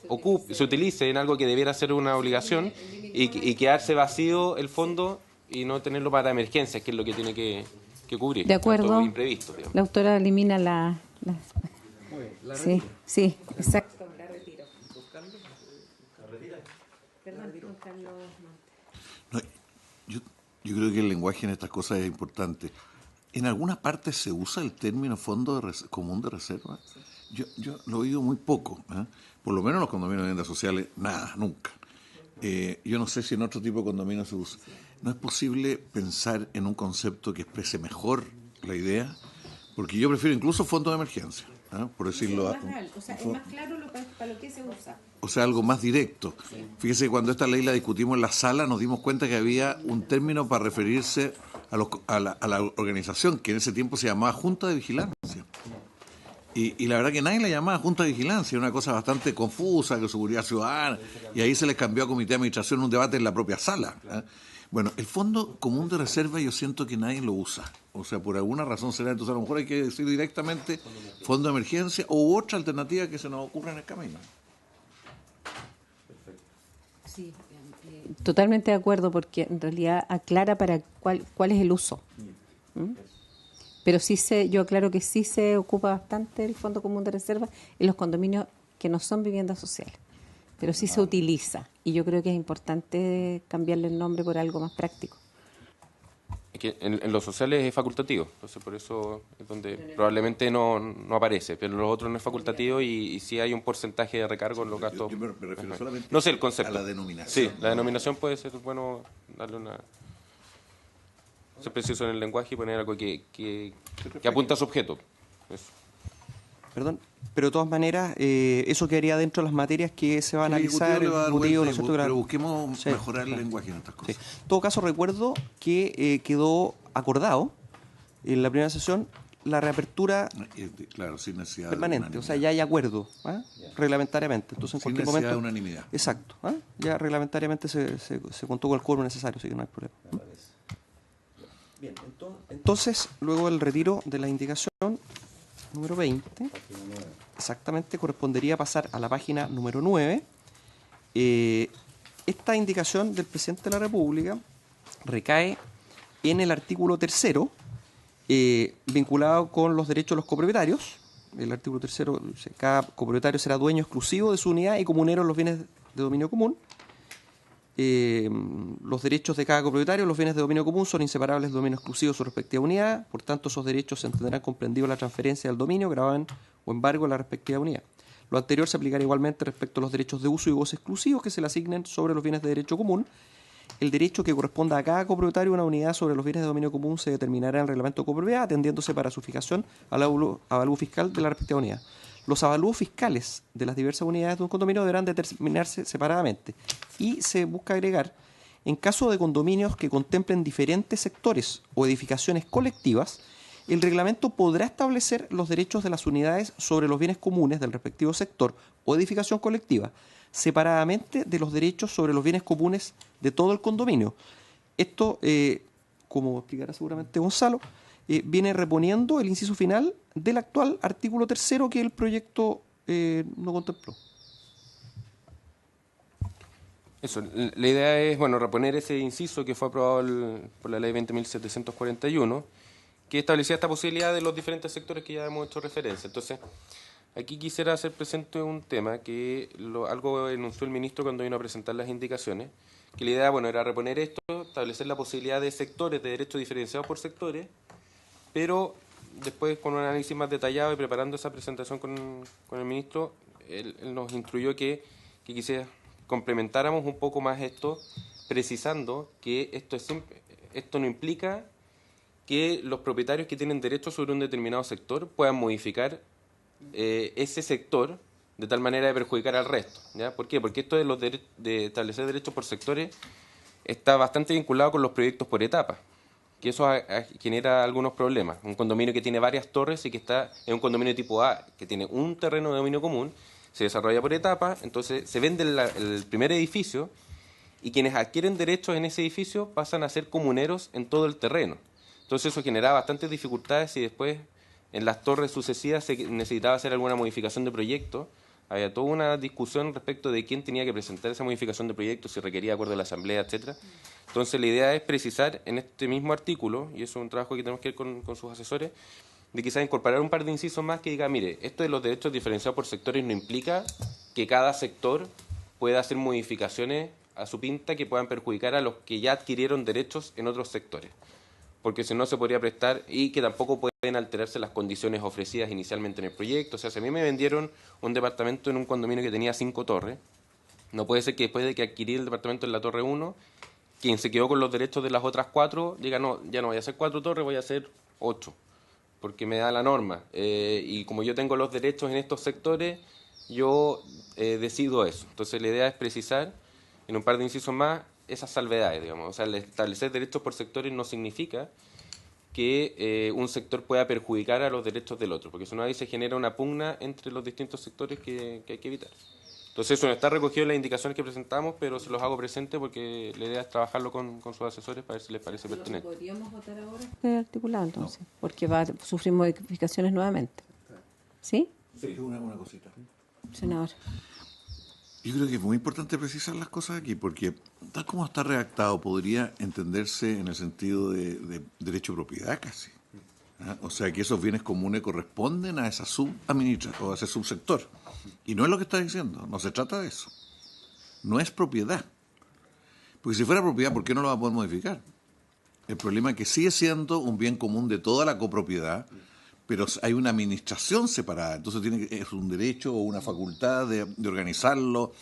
E: utilice en algo que debiera ser una obligación y quedarse vacío el fondo y no tenerlo para emergencias, que es lo que tiene que cubrir.
B: De acuerdo.
E: Imprevisto, digamos.
B: La autora elimina la sí, sí, exacto. La retiro. Perdón, don Carlos.
F: No, yo creo que el lenguaje en estas cosas es importante. En algunas partes se usa el término fondo común de reserva. Yo lo he oído muy poco, ¿eh? Por lo menos en los condominios de viviendas sociales, nada, nunca. Yo no sé si en otro tipo de condominios se usa. No es posible pensar en un concepto que exprese mejor la idea, porque yo prefiero incluso fondo de emergencia, ¿eh? Por decirlo.
B: Es más real, o sea, es más claro para lo que se usa.
F: O sea, algo más directo. Fíjese que cuando esta ley la discutimos en la sala nos dimos cuenta que había un término para referirse a la organización, que en ese tiempo se llamaba Junta de Vigilancia. Y la verdad que nadie la llamaba Junta de Vigilancia, una cosa bastante confusa, que seguridad ciudadana, y ahí se les cambió a Comité de Administración un debate en la propia sala, ¿eh? Bueno, el Fondo Común de Reserva yo siento que nadie lo usa, o sea, por alguna razón será, entonces a lo mejor hay que decir directamente Fondo de Emergencia u otra alternativa que se nos ocurra en el camino.
B: Sí, totalmente de acuerdo, porque en realidad aclara para cuál es el uso. Pero yo aclaro que sí se ocupa bastante el Fondo Común de Reserva en los condominios que no son viviendas sociales, pero sí se utiliza, y yo creo que es importante cambiarle el nombre por algo más práctico.
E: Es que en los sociales es facultativo, entonces por eso es donde probablemente no aparece, pero en los otros no es facultativo y sí hay un porcentaje de recargo en los gastos.
F: Yo me refiero solamente
E: no sé el concepto.
F: a la denominación.
E: Sí, la denominación puede ser bueno darle una... Ser preciso en el lenguaje y poner algo que apunta a su objeto. Eso.
A: Perdón, pero de todas maneras, eso quedaría dentro de las materias que se va a analizar,
F: pero busquemos mejorar el lenguaje en estas cosas.
A: Sí. En todo caso, recuerdo que quedó acordado en la primera sesión la reapertura
F: claro, sin necesidad
A: permanente, o sea, ya hay acuerdo, ¿eh? Reglamentariamente. Entonces, en
F: sin
A: cualquier
F: necesidad
A: momento,
F: de unanimidad.
A: Exacto, ¿eh? Ya reglamentariamente se contó con el quórum necesario, así que no hay problema. Bien, entonces, luego del retiro de la indicación número 20, exactamente correspondería pasar a la página número 9. Esta indicación del presidente de la República recae en el artículo 3º, vinculado con los derechos de los copropietarios. El artículo 3º dice: cada copropietario será dueño exclusivo de su unidad y comunero en los bienes de dominio común. Los derechos de cada copropietario, los bienes de dominio común, son inseparables del dominio exclusivo de su respectiva unidad. Por tanto, esos derechos se entenderán comprendidos en la transferencia del dominio, gravamen o embargo de la respectiva unidad. Lo anterior se aplicará igualmente respecto a los derechos de uso y goce exclusivos que se le asignen sobre los bienes de derecho común. El derecho que corresponda a cada copropietario una unidad sobre los bienes de dominio común se determinará en el reglamento de copropiedad, atendiéndose para su fijación al avalúo fiscal de la respectiva unidad. Los avalúos fiscales de las diversas unidades de un condominio deberán determinarse separadamente. Y se busca agregar en caso de condominios que contemplen diferentes sectores o edificaciones colectivas, el reglamento podrá establecer los derechos de las unidades sobre los bienes comunes del respectivo sector o edificación colectiva, separadamente de los derechos sobre los bienes comunes de todo el condominio. Esto, como explicará seguramente Gonzalo, viene reponiendo el inciso final del actual artículo 3º que el proyecto no contempló.
E: Eso, la idea es, bueno, reponer ese inciso que fue aprobado por la ley 20.741, que establecía esta posibilidad de los diferentes sectores que ya hemos hecho referencia. Entonces, aquí quisiera hacer presente un tema que algo enunció el ministro cuando vino a presentar las indicaciones, que la idea, bueno, era reponer esto, establecer la posibilidad de sectores, de derechos diferenciados por sectores, pero después con un análisis más detallado y preparando esa presentación con el ministro, él nos instruyó que quisiera complementáramos un poco más esto, precisando que esto no implica que los propietarios que tienen derechos sobre un determinado sector puedan modificar ese sector de tal manera de perjudicar al resto, ¿ya? ¿Por qué? Porque esto de establecer derechos por sectores está bastante vinculado con los proyectos por etapas, que eso genera algunos problemas. Un condominio que tiene varias torres y que es un condominio tipo A, que tiene un terreno de dominio común, se desarrolla por etapas, entonces se vende el primer edificio y quienes adquieren derechos en ese edificio pasan a ser comuneros en todo el terreno. Entonces eso genera bastantes dificultades y después en las torres sucesivas se necesitaba hacer alguna modificación de proyecto. Había toda una discusión respecto de quién tenía que presentar esa modificación de proyecto, si requería acuerdo de la asamblea, etcétera. Entonces la idea es precisar en este mismo artículo, y eso es un trabajo que tenemos que ir con sus asesores, de quizás incorporar un par de incisos más que diga, mire, esto de los derechos diferenciados por sectores no implica que cada sector pueda hacer modificaciones a su pinta que puedan perjudicar a los que ya adquirieron derechos en otros sectores, porque si no se podría prestar, y que tampoco pueden alterarse las condiciones ofrecidas inicialmente en el proyecto. O sea, si a mí me vendieron un departamento en un condominio que tenía 5 torres, no puede ser que después de que adquirí el departamento en la torre 1, quien se quedó con los derechos de las otras 4 diga, no, ya no voy a hacer 4 torres, voy a hacer 8, porque me da la norma. Y como yo tengo los derechos en estos sectores, yo decido eso. Entonces la idea es precisar, en un par de incisos más, esas salvedades, digamos. O sea, el establecer derechos por sectores no significa que un sector pueda perjudicar a los derechos del otro, porque si no ahí se genera una pugna entre los distintos sectores que hay que evitar. Entonces eso no está recogido en las indicaciones que presentamos, pero se los hago presente porque la idea es trabajarlo con sus asesores para ver si les parece pertinente.
B: ¿Podríamos votar ahora este articulado entonces? No. Porque va a sufrir modificaciones nuevamente. ¿Sí?
F: Sí, una cosita.
B: Senador.
F: Yo creo que es muy importante precisar las cosas aquí, porque tal como está redactado podría entenderse en el sentido de derecho de propiedad casi. ¿Ah? O sea, que esos bienes comunes corresponden a esa subadministración o a ese subsector. Y no es lo que está diciendo, no se trata de eso. No es propiedad. Porque si fuera propiedad, ¿por qué no lo va a poder modificar? El problema es que sigue siendo un bien común de toda la copropiedad, pero hay una administración separada, entonces es un derecho o una facultad de organizarlo,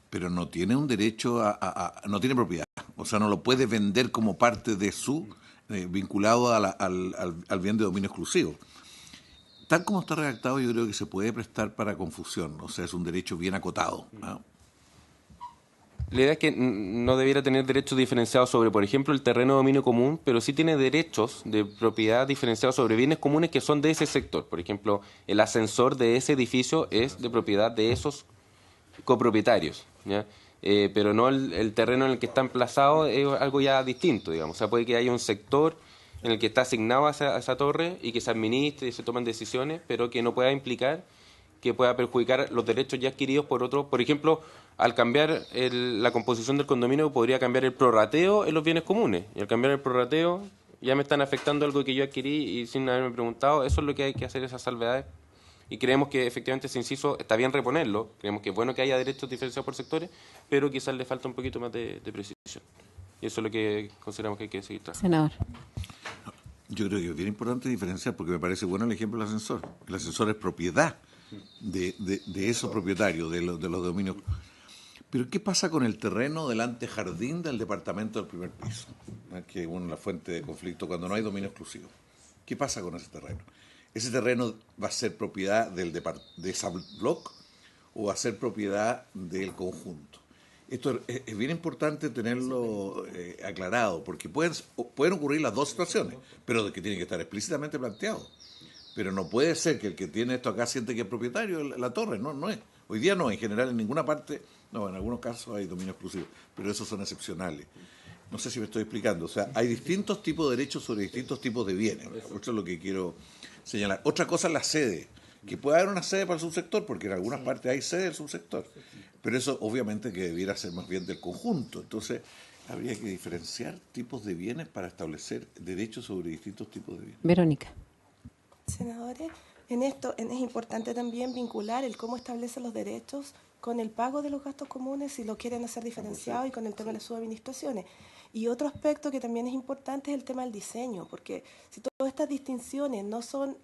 F: pero no tiene un derecho no tiene propiedad, o sea, no lo puede vender como parte de su, vinculado al bien de dominio exclusivo. Tal como está redactado, yo creo que se puede prestar para confusión, o sea, es un derecho bien acotado, ¿no?
E: La idea es que no debiera tener derechos diferenciados sobre, por ejemplo, el terreno de dominio común, pero sí tiene derechos de propiedad diferenciados sobre bienes comunes que son de ese sector. Por ejemplo, el ascensor de ese edificio es de propiedad de esos copropietarios, ¿ya? Pero no el terreno en el que está emplazado es algo ya distinto, digamos. O sea, puede que haya un sector en el que está asignado a esa torre y que se administre y se toman decisiones, pero que no pueda implicar que pueda perjudicar los derechos ya adquiridos por otros. Por ejemplo, al cambiar la composición del condominio podría cambiar el prorrateo en los bienes comunes. Y al cambiar el prorrateo ya me están afectando algo que yo adquirí y sin haberme preguntado. Eso es lo que hay que hacer, esas salvedades. Y creemos que efectivamente ese inciso está bien reponerlo. Creemos que es bueno que haya derechos diferenciados por sectores, pero quizás le falta un poquito más de precisión. Y eso es lo que consideramos que hay que seguir trabajando.
B: Senador.
F: Yo creo que es bien importante diferenciar, porque me parece bueno el ejemplo del ascensor. El ascensor es propiedad de esos propietarios, de los dominios. Pero ¿qué pasa con el terreno del antejardín del departamento del primer piso? Que es la fuente de conflicto cuando no hay dominio exclusivo. ¿Qué pasa con ese terreno? ¿Ese terreno va a ser propiedad de esa block o va a ser propiedad del conjunto? Esto es bien importante tenerlo aclarado, porque pueden ocurrir las dos situaciones, pero de que tiene que estar explícitamente planteado. Pero no puede ser que el que tiene esto acá siente que es propietario de la torre, no es. Hoy día no, en general en ninguna parte, no, en algunos casos hay dominio exclusivo, pero esos son excepcionales. No sé si me estoy explicando, o sea, hay distintos tipos de derechos sobre distintos tipos de bienes. Eso es lo que quiero señalar. Otra cosa es la sede, que puede haber una sede para el subsector, porque en algunas partes hay sede del subsector, pero eso obviamente que debiera ser más bien del conjunto. Entonces, habría que diferenciar tipos de bienes para establecer derechos sobre distintos tipos de bienes.
B: Verónica.
C: Senadores, en esto es importante también vincular el cómo establecen los derechos con el pago de los gastos comunes, si lo quieren hacer diferenciado, y con el tema de las subadministraciones. Y otro aspecto que también es importante es el tema del diseño, porque si todas estas distinciones no son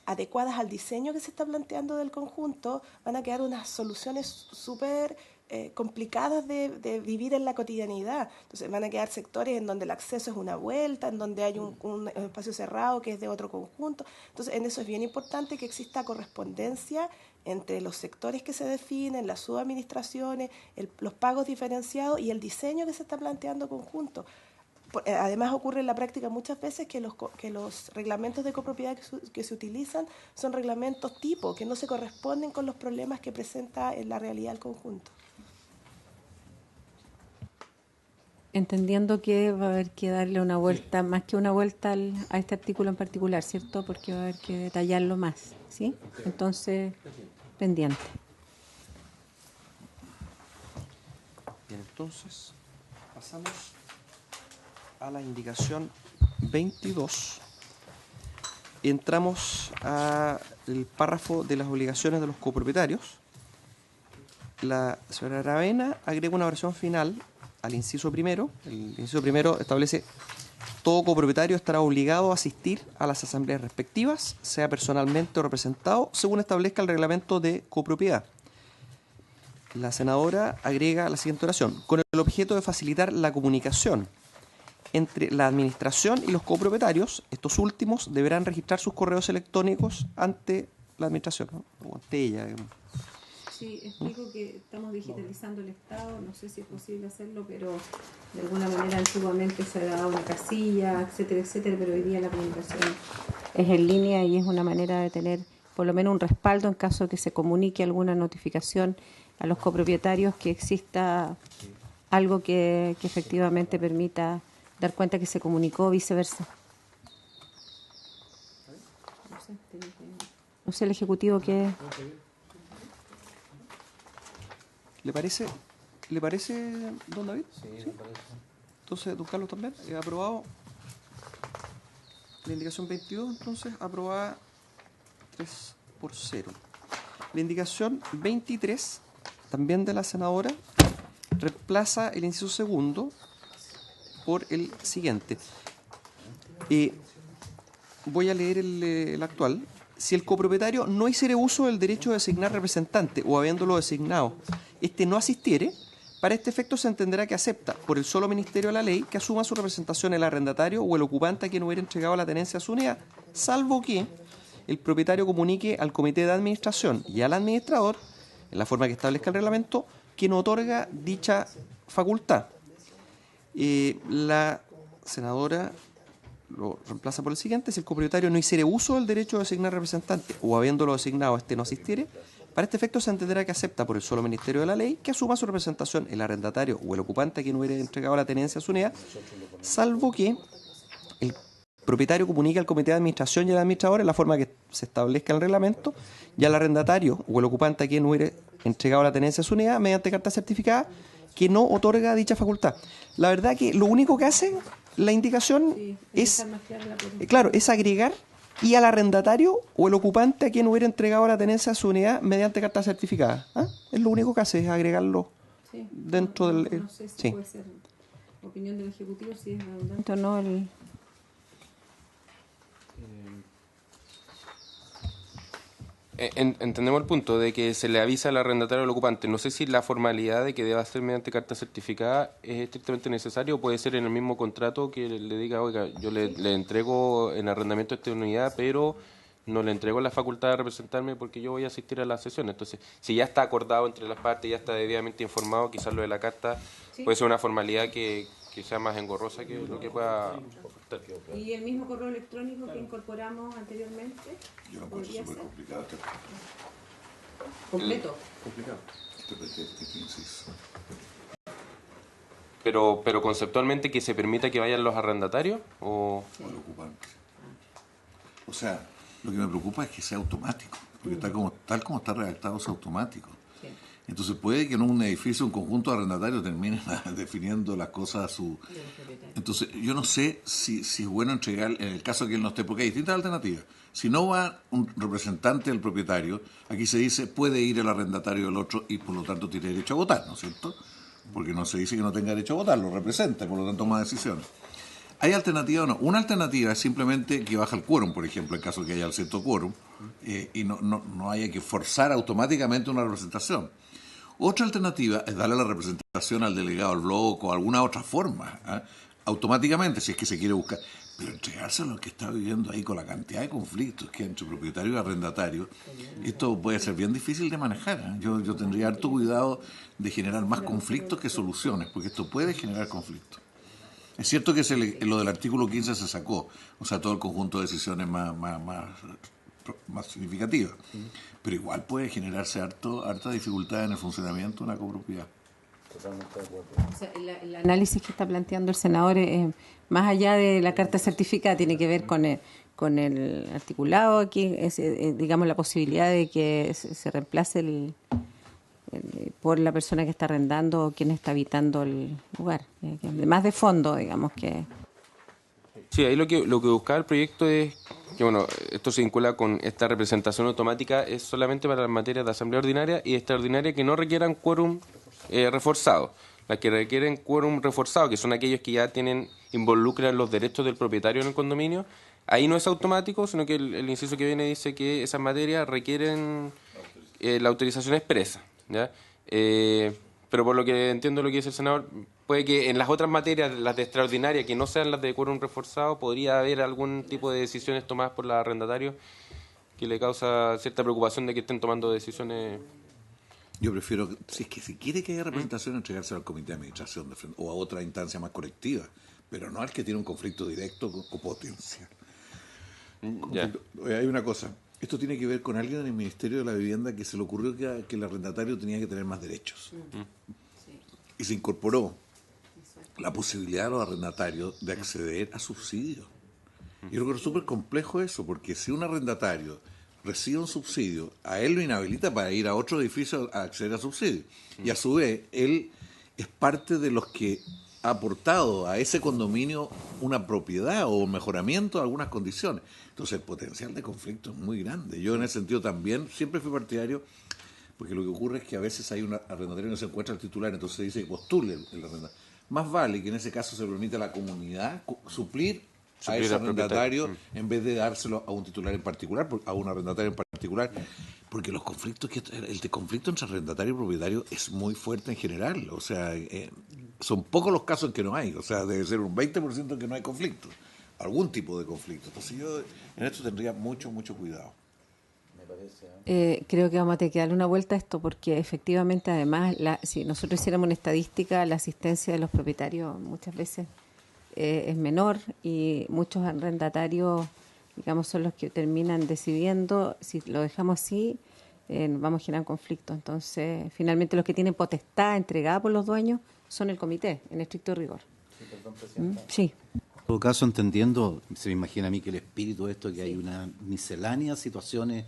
C: adecuadas al diseño que se está planteando del conjunto, van a quedar unas soluciones súper complicadas de vivir en la cotidianidad. Entonces van a quedar sectores en donde el acceso es una vuelta, en donde hay un espacio cerrado que es de otro conjunto. Entonces en eso es bien importante que exista correspondencia entre los sectores que se definen, las subadministraciones, los pagos diferenciados y el diseño que se está planteando conjunto. Además ocurre en la práctica muchas veces que los reglamentos de copropiedad que se utilizan son reglamentos tipo, que no se corresponden con los problemas que presenta en la realidad el conjunto.
B: Entendiendo que va a haber que darle una vuelta, más que una vuelta a este artículo en particular, ¿cierto? Porque va a haber que detallarlo más, ¿sí? Entonces, pendiente.
A: Bien, entonces pasamos a la indicación 22. Entramos al párrafo de las obligaciones de los copropietarios. La señora Aravena agrega una versión final al inciso primero. El inciso primero establece: todo copropietario estará obligado a asistir a las asambleas respectivas, sea personalmente o representado, según establezca el reglamento de copropiedad. La senadora agrega la siguiente oración: con el objeto de facilitar la comunicación entre la administración y los copropietarios, estos últimos deberán registrar sus correos electrónicos ante la administración, ¿no? O ante ella.
B: Sí, explico que estamos digitalizando el Estado, no sé si es posible hacerlo, pero de alguna manera antiguamente se daba una casilla, etcétera, etcétera, pero hoy día la comunicación es en línea y es una manera de tener por lo menos un respaldo en caso de que se comunique alguna notificación a los copropietarios, que exista algo que efectivamente permita dar cuenta que se comunicó o viceversa. No sé el Ejecutivo qué...
A: ¿Le parece, don David? Sí, me parece. Entonces, don Carlos también, aprobado. La indicación 22, entonces, aprobada 3-0. La indicación 23, también de la senadora, reemplaza el inciso segundo por el siguiente. Voy a leer el actual. Si el copropietario no hiciere uso del derecho de designar representante o habiéndolo designado, este no asistiere, para este efecto se entenderá que acepta, por el solo ministerio de la ley, que asuma su representación el arrendatario o el ocupante a quien hubiera entregado la tenencia a su unidad, salvo que el propietario comunique al comité de administración y al administrador, en la forma que establezca el reglamento, que no otorga dicha facultad. La senadora lo reemplaza por el siguiente: si el copropietario no hiciere uso del derecho de designar representante o habiéndolo designado este no asistiere, para este efecto se entenderá que acepta por el solo ministerio de la ley que asuma su representación el arrendatario o el ocupante a quien hubiera entregado la tenencia a su unidad, salvo que el propietario comunique al comité de administración y al administrador en la forma que se establezca en el reglamento, y al arrendatario o el ocupante a quien hubiera entregado la tenencia a su unidad mediante carta certificada, que no otorga dicha facultad. La verdad que lo único que hace la indicación es agregar y al arrendatario o el ocupante a quien hubiera entregado la tenencia a su unidad mediante carta certificada. Es lo único que hace, es agregarlo dentro del...
B: No sé si puede ser opinión del Ejecutivo, si es redundante o no el...
E: Entendemos el punto de que se le avisa al arrendatario o al ocupante. No sé si la formalidad de que deba ser mediante carta certificada es estrictamente necesario o puede ser en el mismo contrato que le diga: oiga, yo le entrego en arrendamiento esta unidad, pero no le entrego la facultad de representarme porque yo voy a asistir a la sesión. Entonces, si ya está acordado entre las partes, ya está debidamente informado, quizás lo de la carta puede ser una formalidad que sea más engorrosa que lo que pueda aportar.
B: ¿Y el mismo correo electrónico que incorporamos anteriormente?
F: Yo lo encuentro súper complicado.
B: Completo.
F: Complicado. Este inciso.
E: Pero conceptualmente que se permita que vayan los arrendatarios o
F: O el ocupante. O sea, lo que me preocupa es que sea automático, porque tal como está redactado es automático.
B: Sí.
F: Entonces puede que en un edificio, un conjunto de arrendatarios terminen definiendo las cosas a su... Entonces yo no sé si es bueno entregar, en el caso que él no esté, porque hay distintas alternativas. Si no va un representante del propietario, aquí se dice puede ir el arrendatario del otro y por lo tanto tiene derecho a votar, ¿no es cierto? Porque no se dice que no tenga derecho a votar, lo representa, por lo tanto toma decisiones. ¿Hay alternativa o no? Una alternativa es simplemente que baja el quórum, por ejemplo, en caso que haya cierto quórum, y no haya que forzar automáticamente una representación. Otra alternativa es darle la representación al delegado al bloque o alguna otra forma, automáticamente, si es que se quiere buscar. Pero entregárselo a lo que está viviendo ahí con la cantidad de conflictos que hay entre propietario y arrendatario, esto puede ser bien difícil de manejar. Yo tendría harto cuidado de generar más conflictos que soluciones, porque esto puede generar conflictos. Es cierto que lo del artículo 15 se sacó, o sea, todo el conjunto de decisiones más significativas, pero igual puede generarse harta dificultad en el funcionamiento de una copropiedad.
B: O sea, el análisis que está planteando el senador, más allá de la carta certificada, tiene que ver con el articulado aquí, digamos, la posibilidad de que se reemplace por la persona que está arrendando o quien está habitando el lugar. Más de fondo, digamos que...
E: Sí, ahí lo que buscaba el proyecto es que, bueno, esto se vincula con esta representación automática, es solamente para las materias de asamblea ordinaria y extraordinaria que no requieran quórum reforzado. Las que requieren quórum reforzado, que son aquellos que ya involucran los derechos del propietario en el condominio, ahí no es automático, sino que el inciso que viene dice que esas materias requieren la autorización expresa, ¿ya? Pero por lo que entiendo lo que dice el senador, puede que en las otras materias, las de extraordinaria, que no sean las de quórum reforzado, podría haber algún tipo de decisiones tomadas por los arrendatarios que le causa cierta preocupación de que estén tomando decisiones.
F: Yo prefiero, si es que se quiere que haya representación, entregárselo al comité de administración o a otra instancia más colectiva, pero no al que tiene un conflicto directo o potencial. Hay una cosa, esto tiene que ver con alguien en el Ministerio de la Vivienda que se le ocurrió que el arrendatario tenía que tener más derechos. Y se incorporó la posibilidad de los arrendatarios de acceder a subsidios. Yo creo que es súper complejo eso, porque si un arrendatario recibe un subsidio, a él lo inhabilita para ir a otro edificio a acceder a subsidio. Y a su vez, él es parte de los que ha aportado a ese condominio una propiedad o un mejoramiento de algunas condiciones. Entonces el potencial de conflicto es muy grande. Yo en ese sentido también siempre fui partidario, porque lo que ocurre es que a veces hay un arrendatario que no se encuentra el titular, entonces se dice que postule el arrendatario. Más vale que en ese caso se permita a la comunidad suplir a ese arrendatario en vez de dárselo a un titular en particular, a un arrendatario en particular, porque los conflictos, el conflicto entre arrendatario y propietario es muy fuerte en general, o sea, son pocos los casos en que no hay, o sea, debe ser un 20% en que no hay conflicto, algún tipo de conflicto. Entonces yo en esto tendría mucho cuidado.
B: Creo que vamos a tener que darle una vuelta a esto porque efectivamente además si nosotros hiciéramos una estadística, la asistencia de los propietarios muchas veces es menor y muchos arrendatarios, digamos, son los que terminan decidiendo. Si lo dejamos así, vamos a generar conflictos. Entonces, finalmente los que tienen potestad entregada por los dueños son el comité, en estricto rigor. Sí.
D: En todo caso, entendiendo, se me imagina a mí que el espíritu de esto, que hay una miscelánea situaciones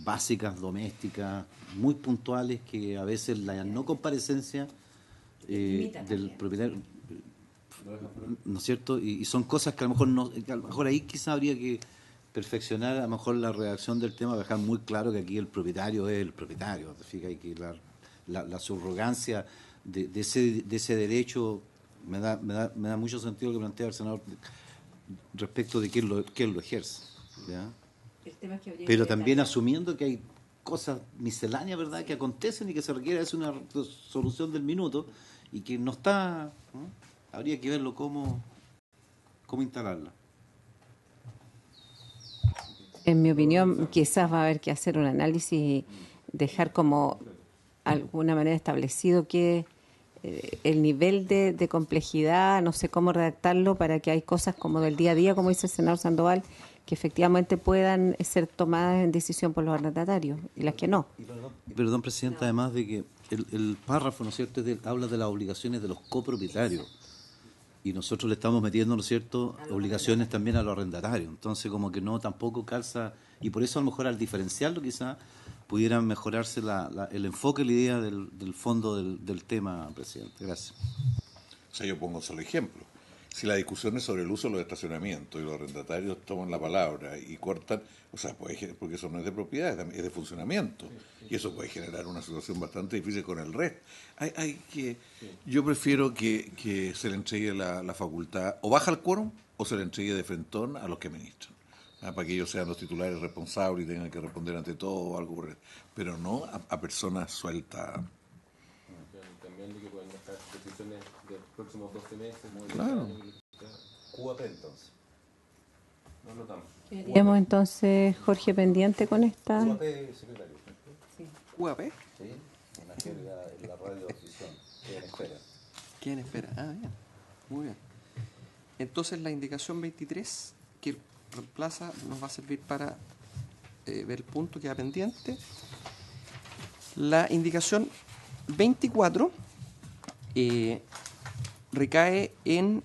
D: básicas, domésticas, muy puntuales, que a veces la no comparecencia del propietario, ¿no es cierto? Y son cosas que a lo mejor ahí quizá habría que perfeccionar a lo mejor la redacción del tema, dejar muy claro que aquí el propietario es el propietario. Hay que la subrogancia de ese derecho me da mucho sentido lo que plantea el senador respecto de quién lo ejerce, ¿ya?
B: El tema es que
D: pero también asumiendo que hay cosas misceláneas, ¿verdad?, que acontecen y que se requiere es una solución del minuto y que no está, ¿no? Habría que verlo cómo instalarla.
B: En mi opinión, quizás va a haber que hacer un análisis y dejar como alguna manera establecido que el nivel de complejidad, no sé cómo redactarlo para que hay cosas como del día a día, como dice el senador Sandoval, que efectivamente puedan ser tomadas en decisión por los arrendatarios y las que no.
D: Perdón, Presidenta, además de que el párrafo, ¿no es cierto?, habla de las obligaciones de los copropietarios y nosotros le estamos metiendo, ¿no es cierto?, obligaciones también a los arrendatarios. Entonces, como que no tampoco calza, y por eso a lo mejor al diferenciarlo quizá pudiera mejorarse el enfoque, la idea del fondo del tema, Presidente. Gracias.
F: O sea, yo pongo un solo ejemplo. Si la discusión es sobre el uso de los estacionamientos y los arrendatarios toman la palabra y cortan, o sea, porque eso no es de propiedad, es de funcionamiento. Y eso puede generar una situación bastante difícil con el resto. Yo prefiero que se le entregue la facultad, o baja el quórum, o se le entregue de frentón a los que ministran. Para que ellos sean los titulares responsables y tengan que responder ante todo o algo por el, pero no a personas sueltas.
E: También de que pueden dejar decisiones de los próximos 12 meses.
F: Claro.
D: QAP, entonces.
E: No notamos.
B: Quedaríamos entonces, Jorge, pendiente con esta.
D: QAP, secretario.
A: ¿QAP?
D: Sí, en la radiodiffusión. ¿Quién espera?
A: ¿Quién espera? Ah, bien. Muy bien. Entonces la indicación 23 que reemplaza nos va a servir para ver el punto que queda pendiente. La indicación 24 recae en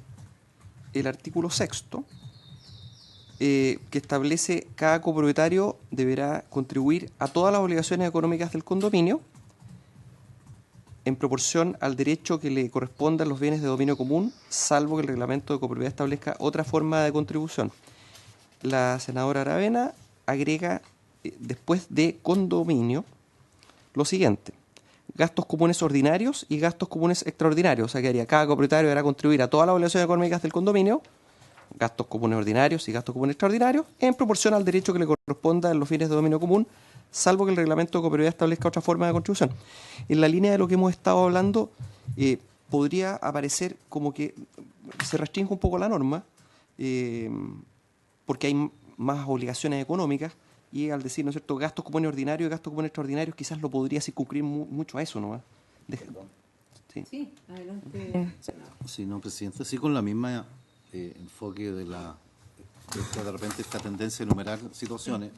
A: el artículo 6º, que establece cada copropietario deberá contribuir a todas las obligaciones económicas del condominio en proporción al derecho que le corresponda a los bienes de dominio común, salvo que el reglamento de copropiedad establezca otra forma de contribución. La senadora Aravena agrega, después de condominio, lo siguiente: gastos comunes ordinarios y gastos comunes extraordinarios. O sea, que haría cada copropietario deberá contribuir a todas las obligaciones económicas del condominio, gastos comunes ordinarios y gastos comunes extraordinarios, en proporción al derecho que le corresponda en los fines de dominio común, salvo que el reglamento de copropiedad establezca otra forma de contribución. En la línea de lo que hemos estado hablando, podría aparecer como que se restringe un poco la norma, porque hay más obligaciones económicas, y al decir, ¿no es cierto?, gastos comunes ordinarios y gastos comunes extraordinarios, quizás lo podría circunscribir mucho a eso, ¿no?
B: Sí, adelante.
D: Sí, no, Presidente, sí, con la misma enfoque de repente esta tendencia a enumerar situaciones,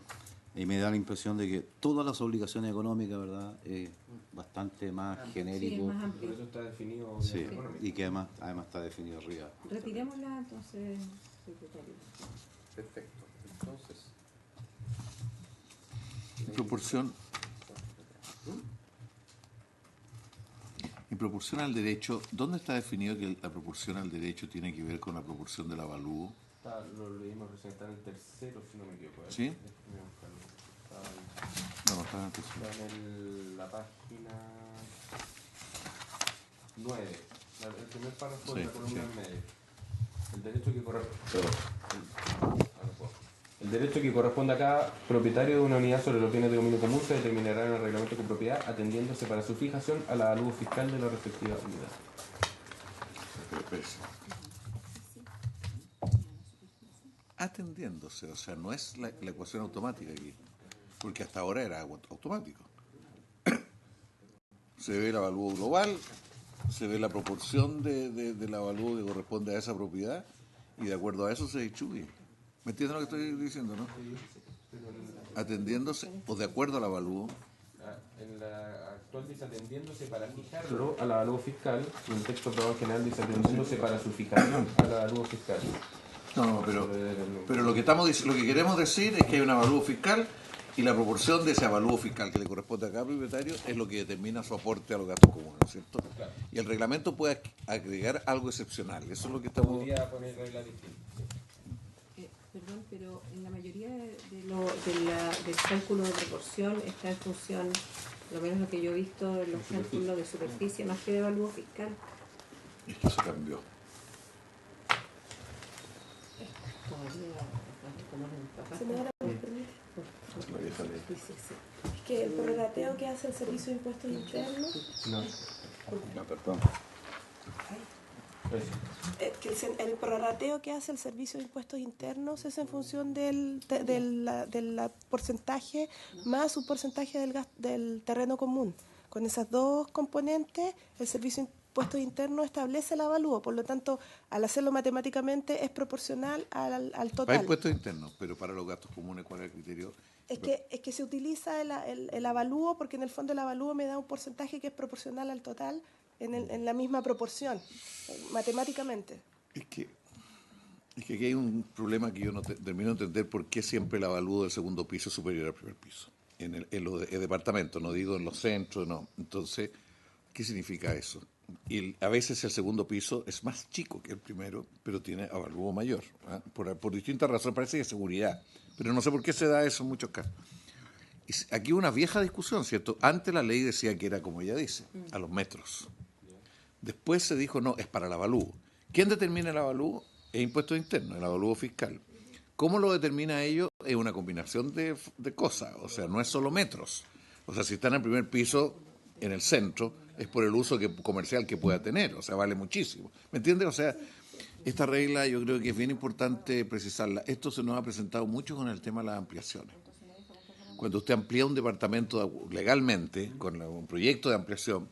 D: y me da la impresión de que todas las obligaciones económicas, ¿verdad?, es bastante más genérico.
B: Sí, más amplio.
E: Por eso está definido.
D: Sí, y que además está definido arriba.
B: Retirémosla entonces, secretario.
E: Perfecto. Entonces,
F: En proporción al derecho, ¿dónde está definido que la proporción al derecho tiene que ver con la proporción del avalúo?
E: lo leímos recién, está en el tercero, si no me equivoco.
F: ¿Sí?
E: Déjame buscarlo.
F: No, está en el tercero.
E: Está en la página 9. El primer párrafo de la columna en medio. El derecho que El derecho que corresponde a cada propietario de una unidad sobre los bienes de dominio común se determinará en el reglamento de copropiedad, atendiéndose para su fijación al avalúo fiscal de la respectiva unidad.
F: Atendiéndose, o sea, no es la ecuación automática aquí, porque hasta ahora era automático. Se ve el avalúo global, se ve la proporción del avalúo que corresponde a esa propiedad, y de acuerdo a eso se distribuye. ¿Me entiendes lo que estoy diciendo, no? Atendiéndose o de acuerdo al avalúo.
E: En la actual dice atendiéndose para fijarlo al avalúo fiscal, y en el texto aprobado en general dice atendiéndose para su fijación al avalúo fiscal.
F: No, pero lo que queremos decir es que hay un avalúo fiscal, y la proporción de ese avalúo fiscal que le corresponde a cada propietario es lo que determina su aporte a los gastos comunes, ¿no es cierto?
E: Claro.
F: Y el reglamento puede agregar algo excepcional. Eso es lo que estamos...
E: Podría poner reglas distintas.
B: Perdón, pero en la mayoría del cálculo de proporción está en función, lo menos lo que yo he visto en los cálculos de superficie, más que de avalúo fiscal.
F: Es que eso cambió.
C: Señora, ¿me permite? Es que el prorrateo que hace el Servicio de Impuestos Internos...
F: No, perdón.
C: El prorrateo que hace el Servicio de Impuestos Internos es en función del porcentaje más un porcentaje del terreno común. Con esas dos componentes, el Servicio de Impuestos Internos establece el avalúo. Por lo tanto, al hacerlo matemáticamente, es proporcional al total.
F: Para impuestos internos, pero para los gastos comunes, ¿cuál es el criterio?
C: Es que se utiliza el avalúo porque en el fondo el avalúo me da un porcentaje que es proporcional al total en la misma proporción, matemáticamente.
F: Es que aquí hay un problema que yo no termino de entender por qué siempre el avalúo del segundo piso es superior al primer piso. En los departamentos, no digo en los centros, no. Entonces, ¿qué significa eso? Y a veces el segundo piso es más chico que el primero, pero tiene avalúo mayor, ¿eh? Por distintas razones, parece que es seguridad. Pero no sé por qué se da eso en muchos casos. Y aquí una vieja discusión, ¿cierto? Antes la ley decía que era, como ella dice, a los metros. Después se dijo, no, es para el avalúo. ¿Quién determina el avalúo? Es impuestos internos, el avalúo fiscal. ¿Cómo lo determina ello? Es una combinación de cosas, o sea, no es solo metros. O sea, si está en el primer piso, en el centro, es por el uso comercial que pueda tener, o sea, vale muchísimo. ¿Me entiendes? O sea, esta regla yo creo que es bien importante precisarla. Esto se nos ha presentado mucho con el tema de las ampliaciones. Cuando usted amplía un departamento legalmente, con un proyecto de ampliación,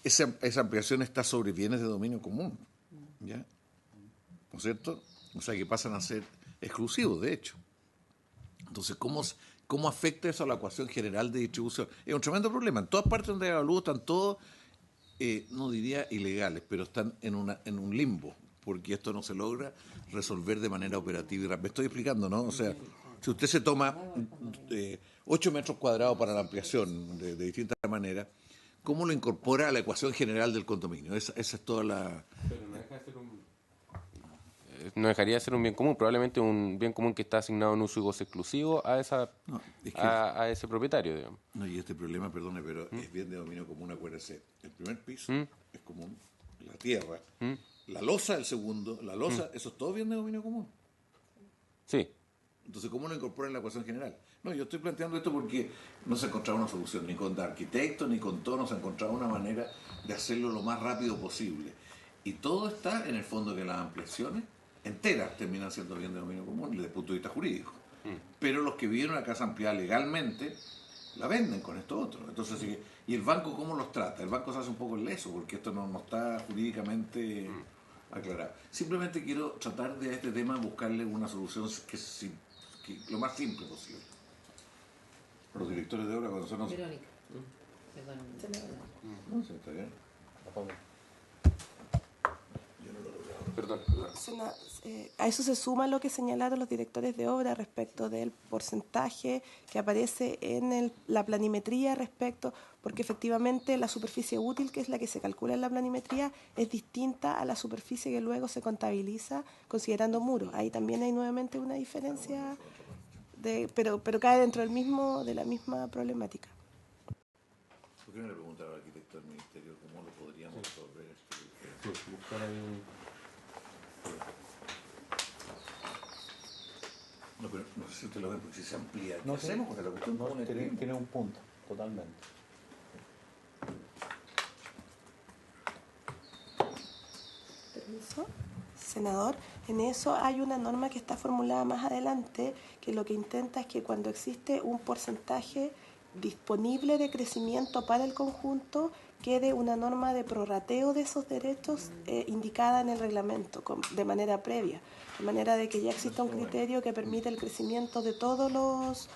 F: esa ampliación está sobre bienes de dominio común, ¿ya? ¿No es cierto? O sea, que pasan a ser exclusivos, de hecho. Entonces, ¿cómo afecta eso a la ecuación general de distribución? Es un tremendo problema. En todas partes donde hay avalúo están todos, no diría ilegales, pero están en un limbo, porque esto no se logra resolver de manera operativa y rápida. Me estoy explicando, ¿no? O sea, si usted se toma 8 metros cuadrados para la ampliación de distintas maneras, ¿cómo lo incorpora a la ecuación general del condominio? Esa es toda la...
E: Pero no dejaría de ser un bien común, probablemente un bien común que está asignado en uso y goce exclusivo a a ese propietario, digamos.
F: No, y este problema, perdone, pero es bien de dominio común, acuérdese. El primer piso es común, la tierra, la losa, el segundo, eso es todo bien de dominio común.
E: Sí.
F: Entonces, ¿cómo lo incorpora en la ecuación general? No, yo estoy planteando esto porque no se ha encontrado una solución, ni con arquitectos, ni con todo, no se ha encontrado una manera de hacerlo lo más rápido posible. Y todo está en el fondo que las ampliaciones enteras terminan siendo bien de dominio común desde el punto de vista jurídico. Pero los que vivieron una casa ampliada legalmente la venden con esto otro. Entonces, ¿y el banco cómo los trata? El banco se hace un poco leso porque esto no está jurídicamente aclarado. Simplemente quiero tratar de este tema buscarle una solución que lo más simple posible. Los directores de obra cuando son...
G: Verónica.
F: No, sí, está bien.
E: Perdón.
C: A eso se suma lo que señalaron los directores de obra respecto del porcentaje que aparece en la planimetría porque efectivamente la superficie útil, que es la que se calcula en la planimetría, es distinta a la superficie que luego se contabiliza considerando muros. Ahí también hay nuevamente una diferencia, pero cae dentro de la misma problemática.
F: ¿Por qué no le preguntar al arquitecto del ministerio cómo lo podríamos resolver esto?
E: Buscar ahí
F: No, pero no sé si usted lo ve, porque si se amplía, ¿qué
D: No,
F: hacemos con la cuestión?
D: No, tiene un punto, totalmente.
C: ¿Permiso? Senador, en eso hay una norma que está formulada más adelante que lo que intenta es que cuando existe un porcentaje disponible de crecimiento para el conjunto, quede una norma de prorrateo de esos derechos indicada en el reglamento de manera previa, de manera de que ya exista un criterio que permite el crecimiento de todos los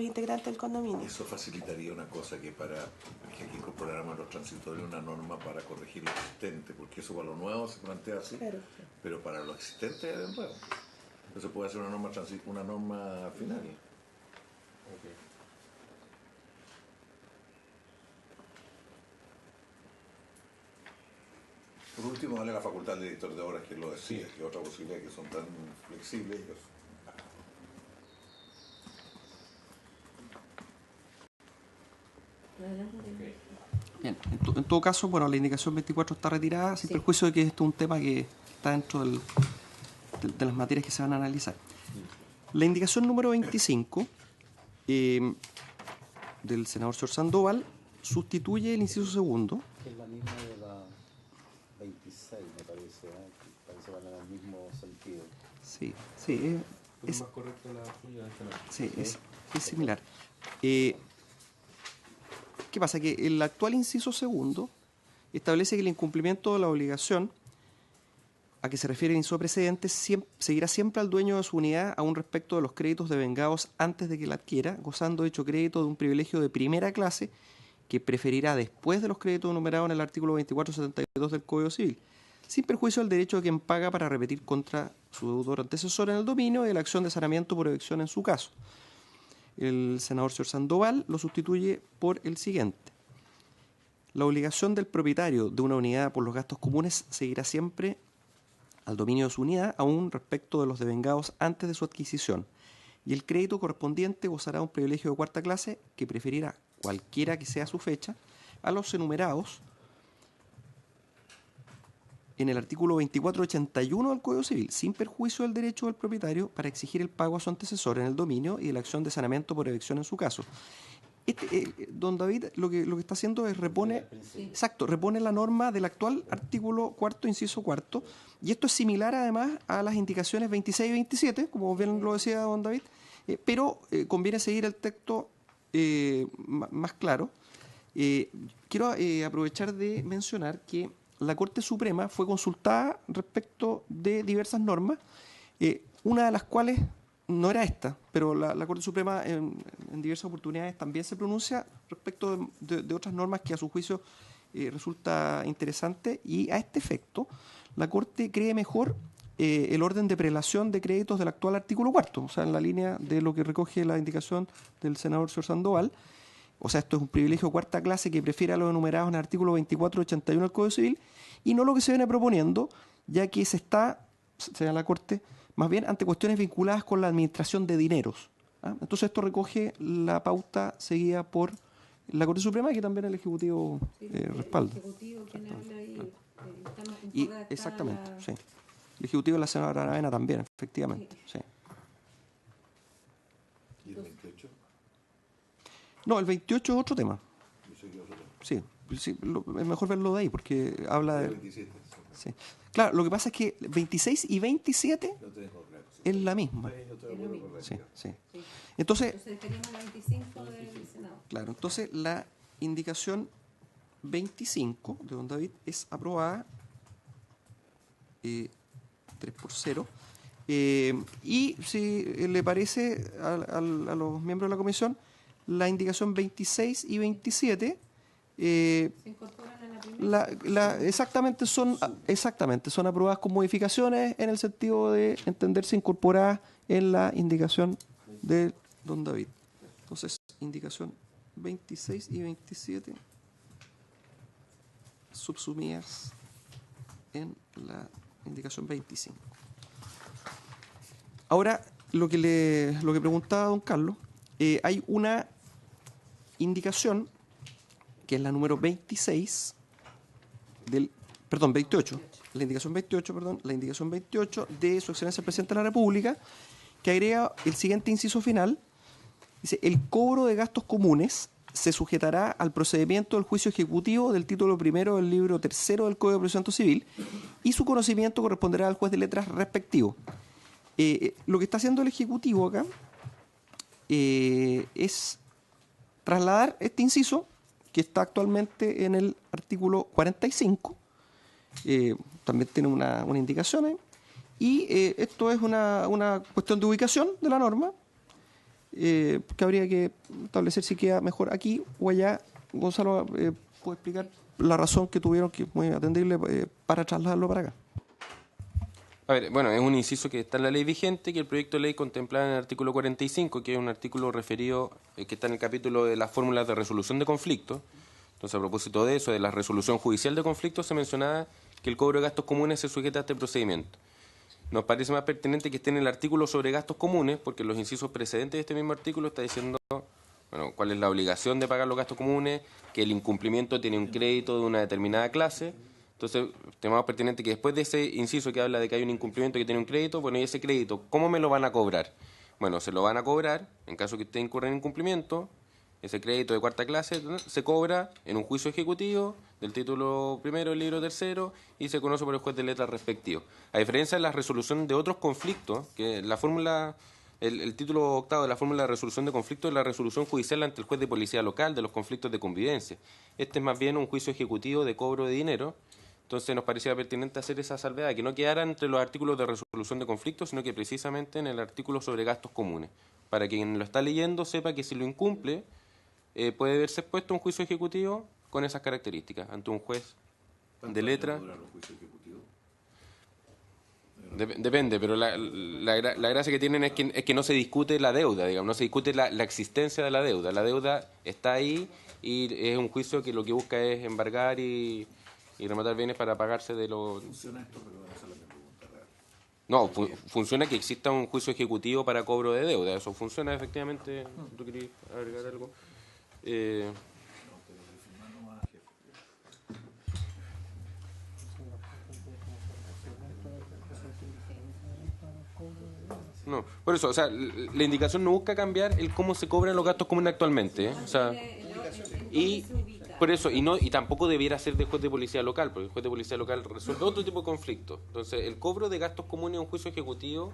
C: integrantes del condominio.
F: Eso facilitaría una cosa que aquí incorporáramos a los transitorios una norma para corregir lo existente, porque eso para lo nuevo se plantea así, claro. Pero para lo existente es de nuevo. Entonces puede ser una norma final.
E: Okay.
F: Por último, darle la facultad al director de obras que lo decía, que otra posibilidad que son tan flexibles.
A: Bien, en todo caso, bueno, la indicación 24 está retirada, sin perjuicio de que esto es un tema que está dentro de las materias que se van a analizar. La indicación número 25 del senador señor Sandoval sustituye el inciso segundo.
D: Es la misma de la... 26, me parece, parece que van en el mismo sentido.
A: Sí, sí,
E: Es más correcto la suya.
A: sí, es similar. ¿Qué pasa? Que el actual inciso segundo establece que el incumplimiento de la obligación a que se refiere el inciso precedente seguirá siempre al dueño de su unidad aún respecto de los créditos devengados antes de que la adquiera, gozando dicho crédito de un privilegio de primera clase que preferirá después de los créditos enumerados en el artículo 2472 del Código Civil, sin perjuicio del derecho de quien paga para repetir contra su deudor antecesor en el dominio y de la acción de saneamiento por evicción en su caso. El senador señor Sandoval lo sustituye por el siguiente. La obligación del propietario de una unidad por los gastos comunes seguirá siempre al dominio de su unidad, aún respecto de los devengados antes de su adquisición, y el crédito correspondiente gozará de un privilegio de cuarta clase que preferirá, cualquiera que sea su fecha, a los enumerados en el artículo 2481 del Código Civil, sin perjuicio del derecho del propietario para exigir el pago a su antecesor en el dominio y de la acción de saneamiento por evicción en su caso. Don David lo que está haciendo es repone la norma del actual artículo 4, inciso 4, y esto es similar además a las indicaciones 26 y 27, como bien lo decía don David, pero conviene seguir el texto más claro. Quiero aprovechar de mencionar que la Corte Suprema fue consultada respecto de diversas normas, una de las cuales no era esta, pero la Corte Suprema en diversas oportunidades también se pronuncia respecto de otras normas que a su juicio resulta interesante, y a este efecto la Corte cree mejor el orden de prelación de créditos del actual artículo 4, o sea, en la línea de lo que recoge la indicación del senador señor Sandoval. O sea, esto es un privilegio de cuarta clase que prefiere a los enumerados en el artículo 2481 del Código Civil, y no lo que se viene proponiendo, ya que señala la Corte, más bien ante cuestiones vinculadas con la administración de dineros. Entonces esto recoge la pauta seguida por la Corte Suprema, y que también el Ejecutivo respalda.
B: El Ejecutivo, quien habla ahí,
A: Exactamente, sí. El Ejecutivo de la señora Aravena también, efectivamente. Sí.
F: ¿Y el 28?
A: No, el 28 es otro tema. Sí, es mejor verlo de ahí, porque habla de...
F: 27.
A: Sí. Claro, lo que pasa es que 26 y 27 es la misma. Sí, sí. Entonces
B: dejaríamos la 25 del Senado.
A: claro, entonces la indicación 25 de don David es aprobada 3-0. Y si le parece a los miembros de la comisión, la indicación 26 y 27
B: ¿Se incorporan a la primera?
A: exactamente son aprobadas con modificaciones en el sentido de entenderse incorporadas en la indicación de don David. Entonces, indicación 26 y 27 subsumidas en la indicación 25. Ahora, lo que preguntaba don Carlos, hay una indicación que es la número 28, la indicación 28 de Su Excelencia el Presidente de la República, que agrega el siguiente inciso final. Dice: el cobro de gastos comunes se sujetará al procedimiento del juicio ejecutivo del título primero del libro tercero del Código de Procedimiento Civil, y su conocimiento corresponderá al juez de letras respectivo. Lo que está haciendo el Ejecutivo acá es trasladar este inciso, que está actualmente en el artículo 45, también tiene una indicación ahí, y esto es una cuestión de ubicación de la norma, que habría que establecer si queda mejor aquí o allá. Gonzalo puede explicar la razón que tuvieron, que es muy atendible, para trasladarlo para acá.
E: A ver, bueno, es un inciso que está en la ley vigente, que el proyecto de ley contemplaba en el artículo 45, que es un artículo referido, que está en el capítulo de las fórmulas de resolución de conflictos. Entonces, a propósito de eso, de la resolución judicial de conflictos, se mencionaba que el cobro de gastos comunes se sujeta a este procedimiento. Nos parece más pertinente que esté en el artículo sobre gastos comunes, porque los incisos precedentes de este mismo artículo está diciendo, bueno, cuál es la obligación de pagar los gastos comunes, que el incumplimiento tiene un crédito de una determinada clase. Entonces, es más pertinente que después de ese inciso que habla de que hay un incumplimiento que tiene un crédito, bueno, y ese crédito, ¿cómo me lo van a cobrar? Bueno, se lo van a cobrar, en caso que usted incurra en incumplimiento, ese crédito de cuarta clase se cobra en un juicio ejecutivo del título primero, del libro tercero, y se conoce por el juez de letras respectivo. A diferencia de la resolución de otros conflictos, que la fórmula, el título octavo de la fórmula de resolución de conflictos es la resolución judicial ante el juez de policía local de los conflictos de convivencia. Este es más bien un juicio ejecutivo de cobro de dinero. Entonces nos parecía pertinente hacer esa salvedad, que no quedara entre los artículos de resolución de conflictos, sino que precisamente en el artículo sobre gastos comunes, para que quien lo está leyendo sepa que si lo incumple, puede verse expuesto a un juicio ejecutivo con esas características, ante un juez de letra. Depende, pero la gracia que tienen es que no se discute la deuda, digamos, no se discute la existencia de la deuda. La deuda está ahí y es un juicio que lo que busca es embargar y rematar bienes para pagarse de los... ¿Funciona esto? Pero esa es la pregunta real. No, funciona que exista un juicio ejecutivo para cobro de deuda. Eso funciona efectivamente. ¿Tú querías agregar algo? No, por eso, o sea, la indicación no busca cambiar el cómo se cobran los gastos comunes actualmente, ¿eh? O sea, y por eso, y tampoco debiera ser de juez de policía local, porque el juez de policía local resuelve otro tipo de conflictos. Entonces, el cobro de gastos comunes es un juicio ejecutivo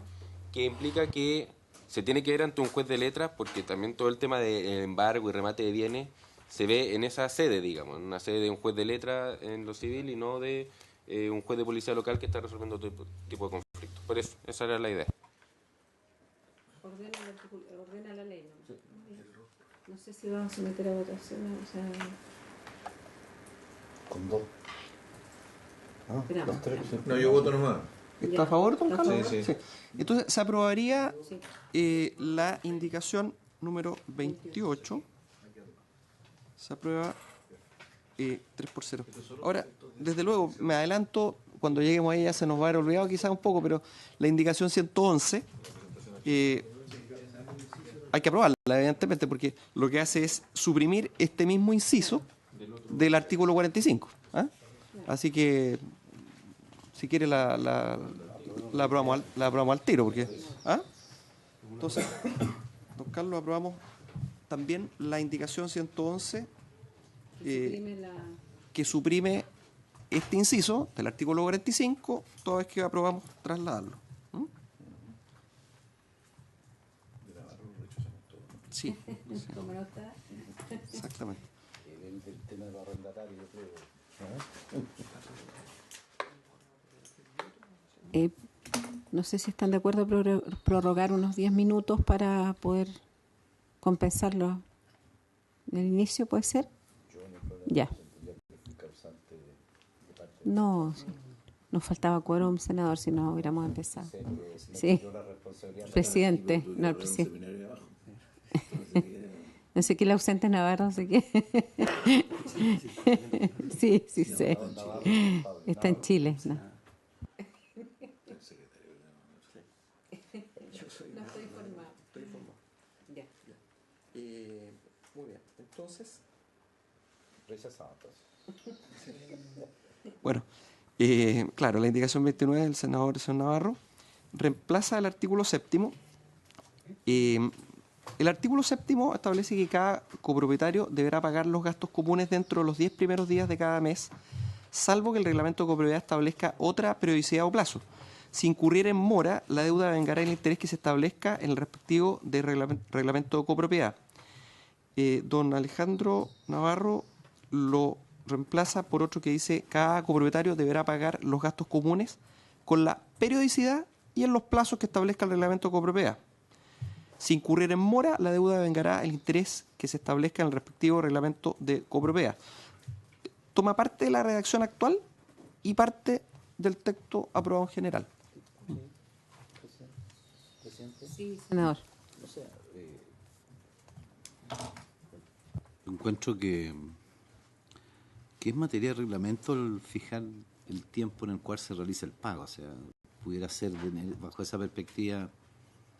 E: que implica que se tiene que ver ante un juez de letras, porque también todo el tema de embargo y remate de bienes se ve en esa sede, digamos, en una sede de un juez de letras en lo civil y no de un juez de policía local que está resolviendo otro tipo de conflictos. Por eso, esa era la idea.
B: Ordena la ley, ¿no? No sé si vamos a someter a votación, o sea...
D: Con dos.
B: Esperamos.
G: No, yo voto nomás.
A: ¿Está a favor, don Carlos?
G: Sí.
A: Entonces, se aprobaría la indicación número 28. Se aprueba 3-0. Ahora, desde luego, me adelanto, cuando lleguemos a ella se nos va a haber olvidado quizás un poco, pero la indicación 111... hay que aprobarla, evidentemente, porque lo que hace es suprimir este mismo inciso del artículo 45. ¿Ah? Así que, si quiere, la aprobamos al tiro. Porque, ¿ah? Entonces, don Carlos, aprobamos también la indicación 111 que suprime este inciso del artículo 45, toda vez que aprobamos trasladarlo. Sí.
B: ¿Cómo no está?
A: Exactamente.
D: El tema de los arrendatarios, yo creo.
B: No sé si están de acuerdo prorrogar unos 10 minutos para poder compensarlo. ¿En el inicio puede ser? Ya. No, sí. Nos faltaba quórum, senador, si no hubiéramos empezado. Sí. Presidente, no el presidente. No sé qué el ausente Navarro, no sé qué. Sí, sé. Está en Chile. No. No estoy informado. Ya.
A: Muy bien. Entonces.
D: Rechazado.
A: Bueno, claro, la indicación 29 del senador Navarro reemplaza el artículo séptimo. El artículo séptimo establece que cada copropietario deberá pagar los gastos comunes dentro de los 10 primeros días de cada mes, salvo que el reglamento de copropiedad establezca otra periodicidad o plazo. Si incurriera en mora, la deuda vengará el interés que se establezca en el respectivo de reglamento de copropiedad. Don Alejandro Navarro lo reemplaza por otro que dice: cada copropietario deberá pagar los gastos comunes con la periodicidad y en los plazos que establezca el reglamento de copropiedad. Si incurriera en mora, la deuda vengará el interés que se establezca en el respectivo reglamento de copropiedad. Toma parte de la redacción actual y parte del texto aprobado en general.
B: Sí, senador.
D: Encuentro que es materia de reglamento el fijar el tiempo en el cual se realiza el pago. O sea, pudiera ser bajo esa perspectiva.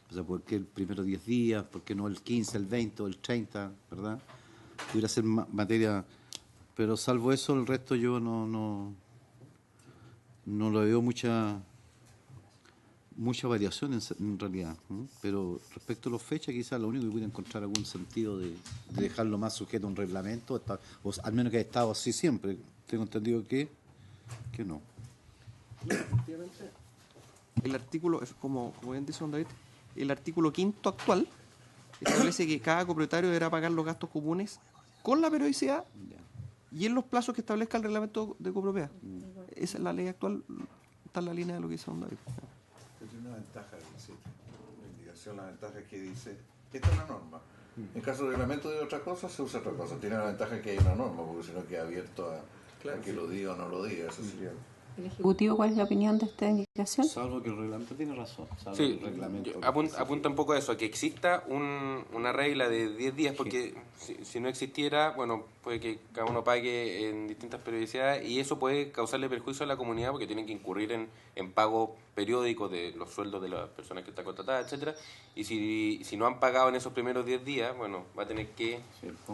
D: O sea, ¿por qué el primero 10 días? ¿Por qué no el 15, el 20 o el 30? ¿Verdad? Pudiera ser materia... Pero salvo eso, el resto yo no lo veo mucha variación en realidad, ¿no? Pero respecto a las fechas, quizás lo único que pudiera encontrar algún sentido de dejarlo más sujeto a un reglamento, o al menos que haya estado así siempre. Tengo entendido que no.
A: Efectivamente, el artículo, como bien dice don David, el artículo 5º actual establece que cada copropietario deberá pagar los gastos comunes con la periodicidad y en los plazos que establezca el reglamento de copropiedad. Esa es la ley actual, está en la línea de lo que dice don David.
F: Tiene una ventaja, la indicación, la ventaja es que dice, esta es una norma. En caso de reglamento de otra cosa, se usa otra cosa. Tiene la ventaja que hay una norma, porque si no queda abierto a que lo diga o no lo diga. Eso sería...
B: ¿El Ejecutivo cuál es la opinión de esta indicación?
D: Salvo que el reglamento tiene razón. Salvo
E: Sí,
D: el reglamento
E: apunta un poco a eso, a que exista una regla de 10 días, porque si no existiera, bueno, puede que cada uno pague en distintas periodicidades y eso puede causarle perjuicio a la comunidad porque tienen que incurrir en pago periódicos de los sueldos de las personas que están contratadas, etcétera. Y si no han pagado en esos primeros 10 días, bueno, va a tener que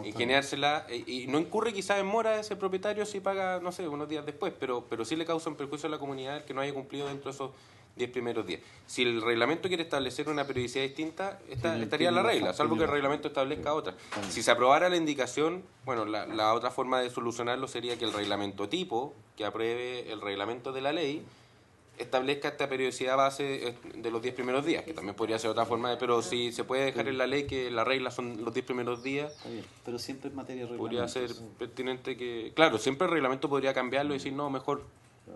E: ingeniársela y no incurre quizás en mora ese propietario si paga, no sé, unos días después, pero sí le causa un perjuicio a la comunidad el que no haya cumplido dentro de esos 10 primeros días. Si el reglamento quiere establecer una periodicidad distinta, estaría la regla, salvo que el reglamento establezca otra. Si se aprobara la indicación, bueno, la otra forma de solucionarlo sería que el reglamento tipo, que apruebe el reglamento de la ley, establezca esta periodicidad base de los 10 primeros días, que también podría ser otra forma, pero si se puede dejar en la ley que la regla son los 10 primeros días,
D: está bien, pero siempre en materia de reglamento.
E: podría ser pertinente que... Claro, siempre el reglamento podría cambiarlo y decir, no, mejor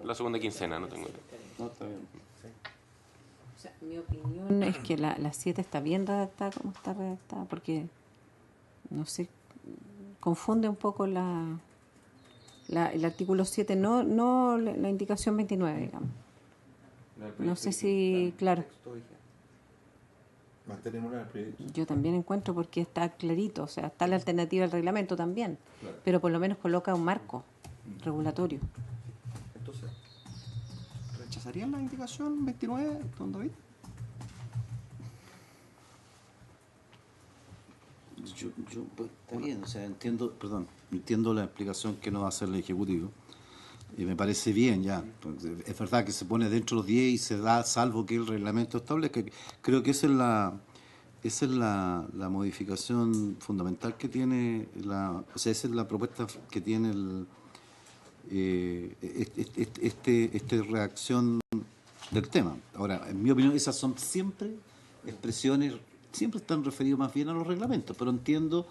E: la segunda quincena, no tengo idea.
D: No, está bien.
B: O sea, mi opinión es que la 7 está bien redactada como está redactada, porque, no sé, confunde un poco el artículo 7, no la indicación 29, digamos. No sé si, claro,
F: Mantenemos una proyecto.
B: yo también encuentro porque está clarito, o sea, está la alternativa del reglamento también, pero por lo menos coloca un marco regulatorio.
A: Entonces, ¿rechazarían la indicación 29, don David?
D: Pues, está bien, o sea, entiendo la explicación que nos va a hacer el Ejecutivo. Y me parece bien, ya. Es verdad que se pone dentro de los 10 y se da, salvo que el reglamento establezca. Creo que esa es la modificación fundamental que tiene, o sea, esa es la propuesta que tiene esta reacción del tema. Ahora, en mi opinión, esas son siempre expresiones, siempre están referidos más bien a los reglamentos, pero entiendo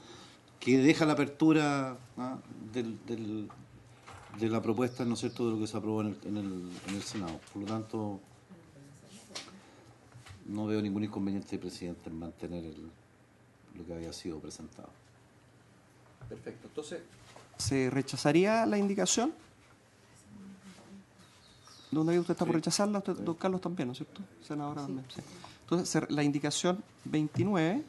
D: que deja la apertura de la propuesta, ¿no es cierto?, de lo que se aprobó en el Senado. Por lo tanto, no veo ningún inconveniente, presidente, en mantener lo que había sido presentado.
A: Perfecto. Entonces, ¿se rechazaría la indicación? Don David, usted está por rechazarla, usted, don Carlos también, ¿no es cierto? Senadora también. Sí. Entonces, la indicación 29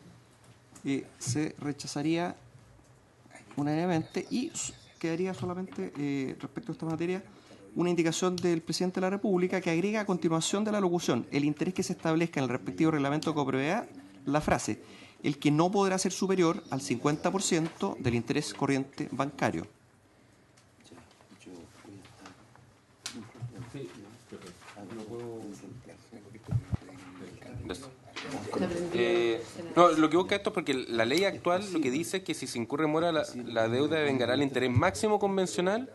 A: se rechazaría unánimemente y quedaría solamente, respecto a esta materia, una indicación del presidente de la República que agrega a continuación de la locución el interés que se establezca en el respectivo reglamento de copropiedad, la frase, el que no podrá ser superior al 50% del interés corriente bancario.
E: No, lo que busca esto es porque la ley actual lo que dice es que si se incurre en mora la deuda devengará el interés máximo convencional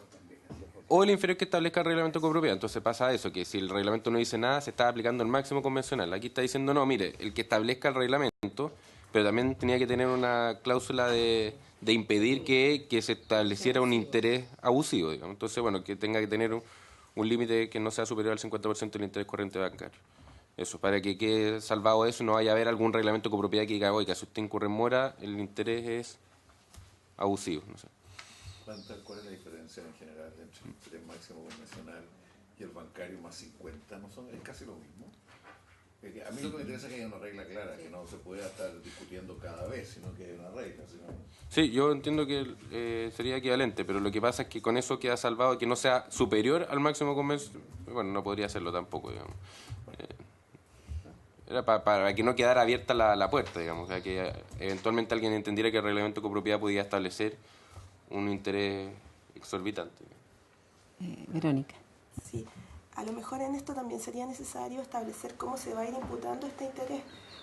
E: o el inferior que establezca el reglamento de copropiedad. Entonces pasa eso, que si el reglamento no dice nada, se está aplicando el máximo convencional. Aquí está diciendo, no, mire, el que establezca el reglamento, pero también tenía que tener una cláusula de impedir que se estableciera un interés abusivo, digamos. Entonces, bueno, que tenga que tener un límite que no sea superior al 50% del interés corriente bancario. Eso, para que quede salvado eso y no vaya a haber algún reglamento de copropiedad que diga, oiga, si usted incurre en mora, el interés es abusivo, no sé.
F: ¿Cuál es la diferencia en general entre el interés máximo convencional y el bancario más 50? ¿No son, es casi lo mismo? Porque a mí lo que me interesa es que haya una regla clara, que no se pueda estar discutiendo cada vez, sino que haya una regla.
E: Sí, yo entiendo que sería equivalente, pero lo que pasa es que con eso queda salvado que no sea superior al máximo convencional. Bueno, no podría serlo tampoco, digamos. Era para que no quedara abierta la puerta, digamos, o sea, que eventualmente alguien entendiera que el reglamento de copropiedad podía establecer un interés exorbitante.
B: Verónica.
C: Sí. a lo mejor en esto también sería necesario establecer cómo se va a ir imputando este interés,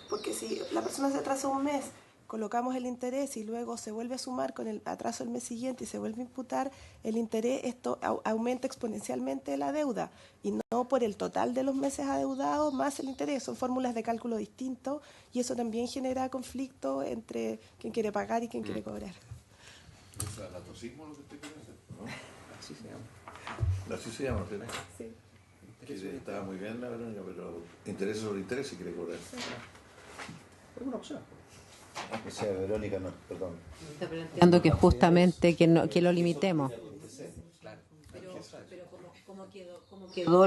C: porque si la persona se atrasa un mes, colocamos el interés y luego se vuelve a sumar con el atraso del mes siguiente y se vuelve a imputar el interés, esto aumenta exponencialmente la deuda y no por el total de los meses adeudados más el interés. Son fórmulas de cálculo distintos y eso también genera conflicto entre quien quiere pagar y quien quiere cobrar.
F: ¿Es anatocismo lo que usted quiere hacer? ¿No? Así se llama. Así se llama, ¿verdad?
C: Sí.
F: Que estaba muy bien la Verónica, pero interés sobre interés si quiere cobrar.
A: Es una opción.
D: O sea, Verónica, no, perdón.
B: Planteando que justamente que lo limitemos. Pero como quedó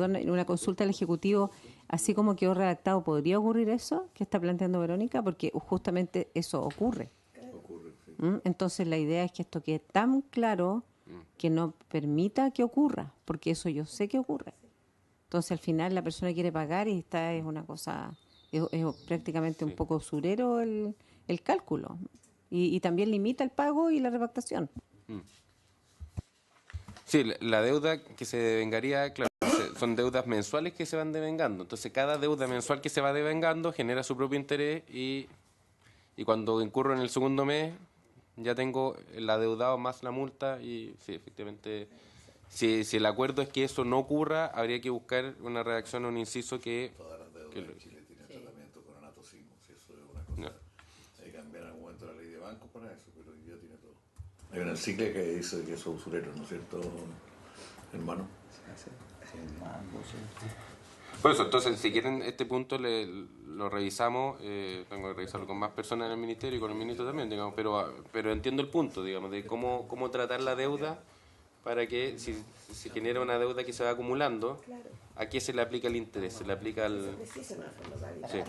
B: en una consulta del Ejecutivo, así como quedó redactado, ¿podría ocurrir eso que está planteando Verónica? Porque justamente eso ocurre.
F: Sí.
B: Entonces la idea es que esto quede tan claro que no permita que ocurra, porque eso yo sé que ocurre. Entonces al final la persona quiere pagar y esta es una cosa... Es prácticamente un poco usurero el cálculo y también limita el pago y la repactación.
E: Sí, la deuda que se devengaría, claro, son deudas mensuales que se van devengando. Entonces cada deuda mensual que se va devengando genera su propio interés y cuando incurro en el segundo mes ya tengo el adeudado más la multa y sí, efectivamente, si el acuerdo es que eso no ocurra, habría que buscar una redacción o un inciso que...
F: Todas las deudas en Chile tienen tratamiento con anatocismo, si eso es una cosa. No. Hay que cambiar en algún momento la ley de banco para eso, pero hoy día tiene todo. Hay una encíclica que dice que eso es usurero, ¿no es cierto, hermano?
E: Por eso, entonces, si quieren este punto lo revisamos, tengo que revisarlo con más personas en el ministerio y con el ministro también, digamos, pero entiendo el punto, digamos, de cómo tratar la deuda para que si se genera una deuda que se va acumulando, ¿a qué se le aplica el interés? Se le aplica al... Sí.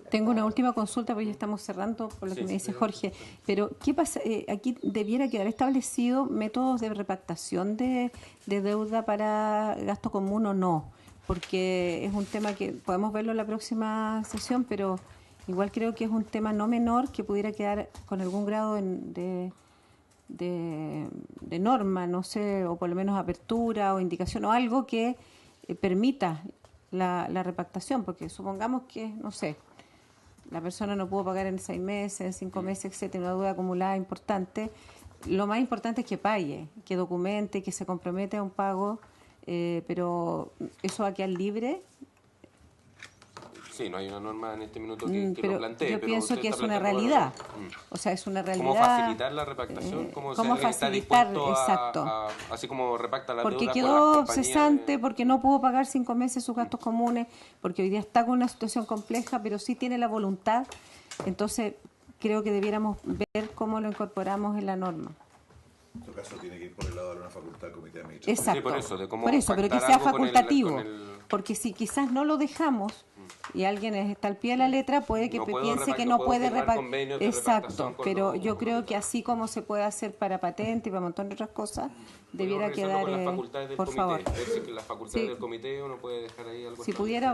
B: Tengo una última consulta, porque ya estamos cerrando por lo que me dice Jorge, pero ¿qué pasa? Aquí debiera quedar establecido métodos de repactación de deuda para gasto común o no, porque es un tema que podemos verlo en la próxima sesión, pero igual creo que es un tema no menor que pudiera quedar con algún grado de norma, no sé, o por lo menos apertura o indicación o algo que permita la repactación, porque supongamos que, no sé, la persona no pudo pagar en 6 meses, en 5 meses, etcétera, una deuda acumulada importante. Lo más importante es que pague, que documente, que se compromete a un pago, pero eso va a quedar libre.
E: Sí, no hay una norma en este minuto que lo plantee.
B: Yo
E: pero
B: pienso que es una realidad. O sea, es una realidad.
E: ¿Cómo facilitar la repactación?
B: ¿Cómo
E: si alguien está
B: facilitar?
E: dispuesto
B: Exacto.
E: así como repacta la
B: porque
E: deuda
B: quedó
E: con las
B: cesante, porque no pudo pagar 5 meses sus gastos comunes, porque hoy día está con una situación compleja, pero sí tiene la voluntad. Entonces, creo que debiéramos ver cómo lo incorporamos en la norma.
F: En todo caso, tiene que ir por el lado de una facultad del comité de administración.
B: Exacto.
E: Sí, por eso, de cómo
B: por eso, pero que
E: pactar
B: sea
E: algo
B: facultativo.
E: con el...
B: Porque si quizás no lo dejamos y alguien está al pie de la letra, puede que piense que no puede repactar. Exacto, pero yo creo que así como se puede hacer para patente y para un montón de otras cosas, debiera quedar, por favor.
E: Las facultades del comité uno puede dejar ahí algo.
B: Si pudiera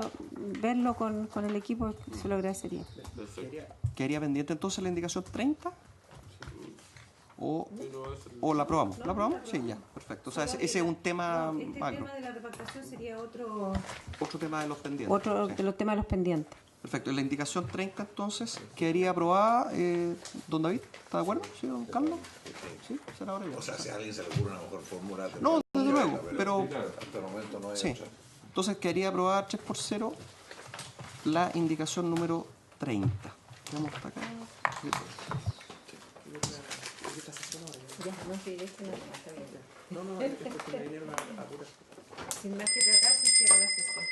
B: verlo con el equipo, se lo agradecería.
A: ¿Quedaría pendiente entonces la indicación 30? ¿O la aprobamos? ¿La aprobamos? Sí, ya, perfecto. O sea, ese es un tema macro.
B: tema de la repactación sería otro
A: tema de los pendientes.
B: Otro de los temas de los pendientes.
A: Perfecto. En la indicación 30, entonces, quedaría aprobada. ¿Don David? ¿Está de acuerdo? ¿Sí, don Carlos? ¿Sí? ¿Será ahora ya?
F: O sea, si a alguien se le ocurre una mejor fórmula...
A: No, desde luego, pero...
F: Hasta el momento no hay
A: Sí.
F: otra.
A: Entonces, quedaría aprobada 3-0 la indicación número 30. Vamos hasta acá.
B: Ya, no sé, esto no está bien. Sin más que tratar, se cierra la sesión.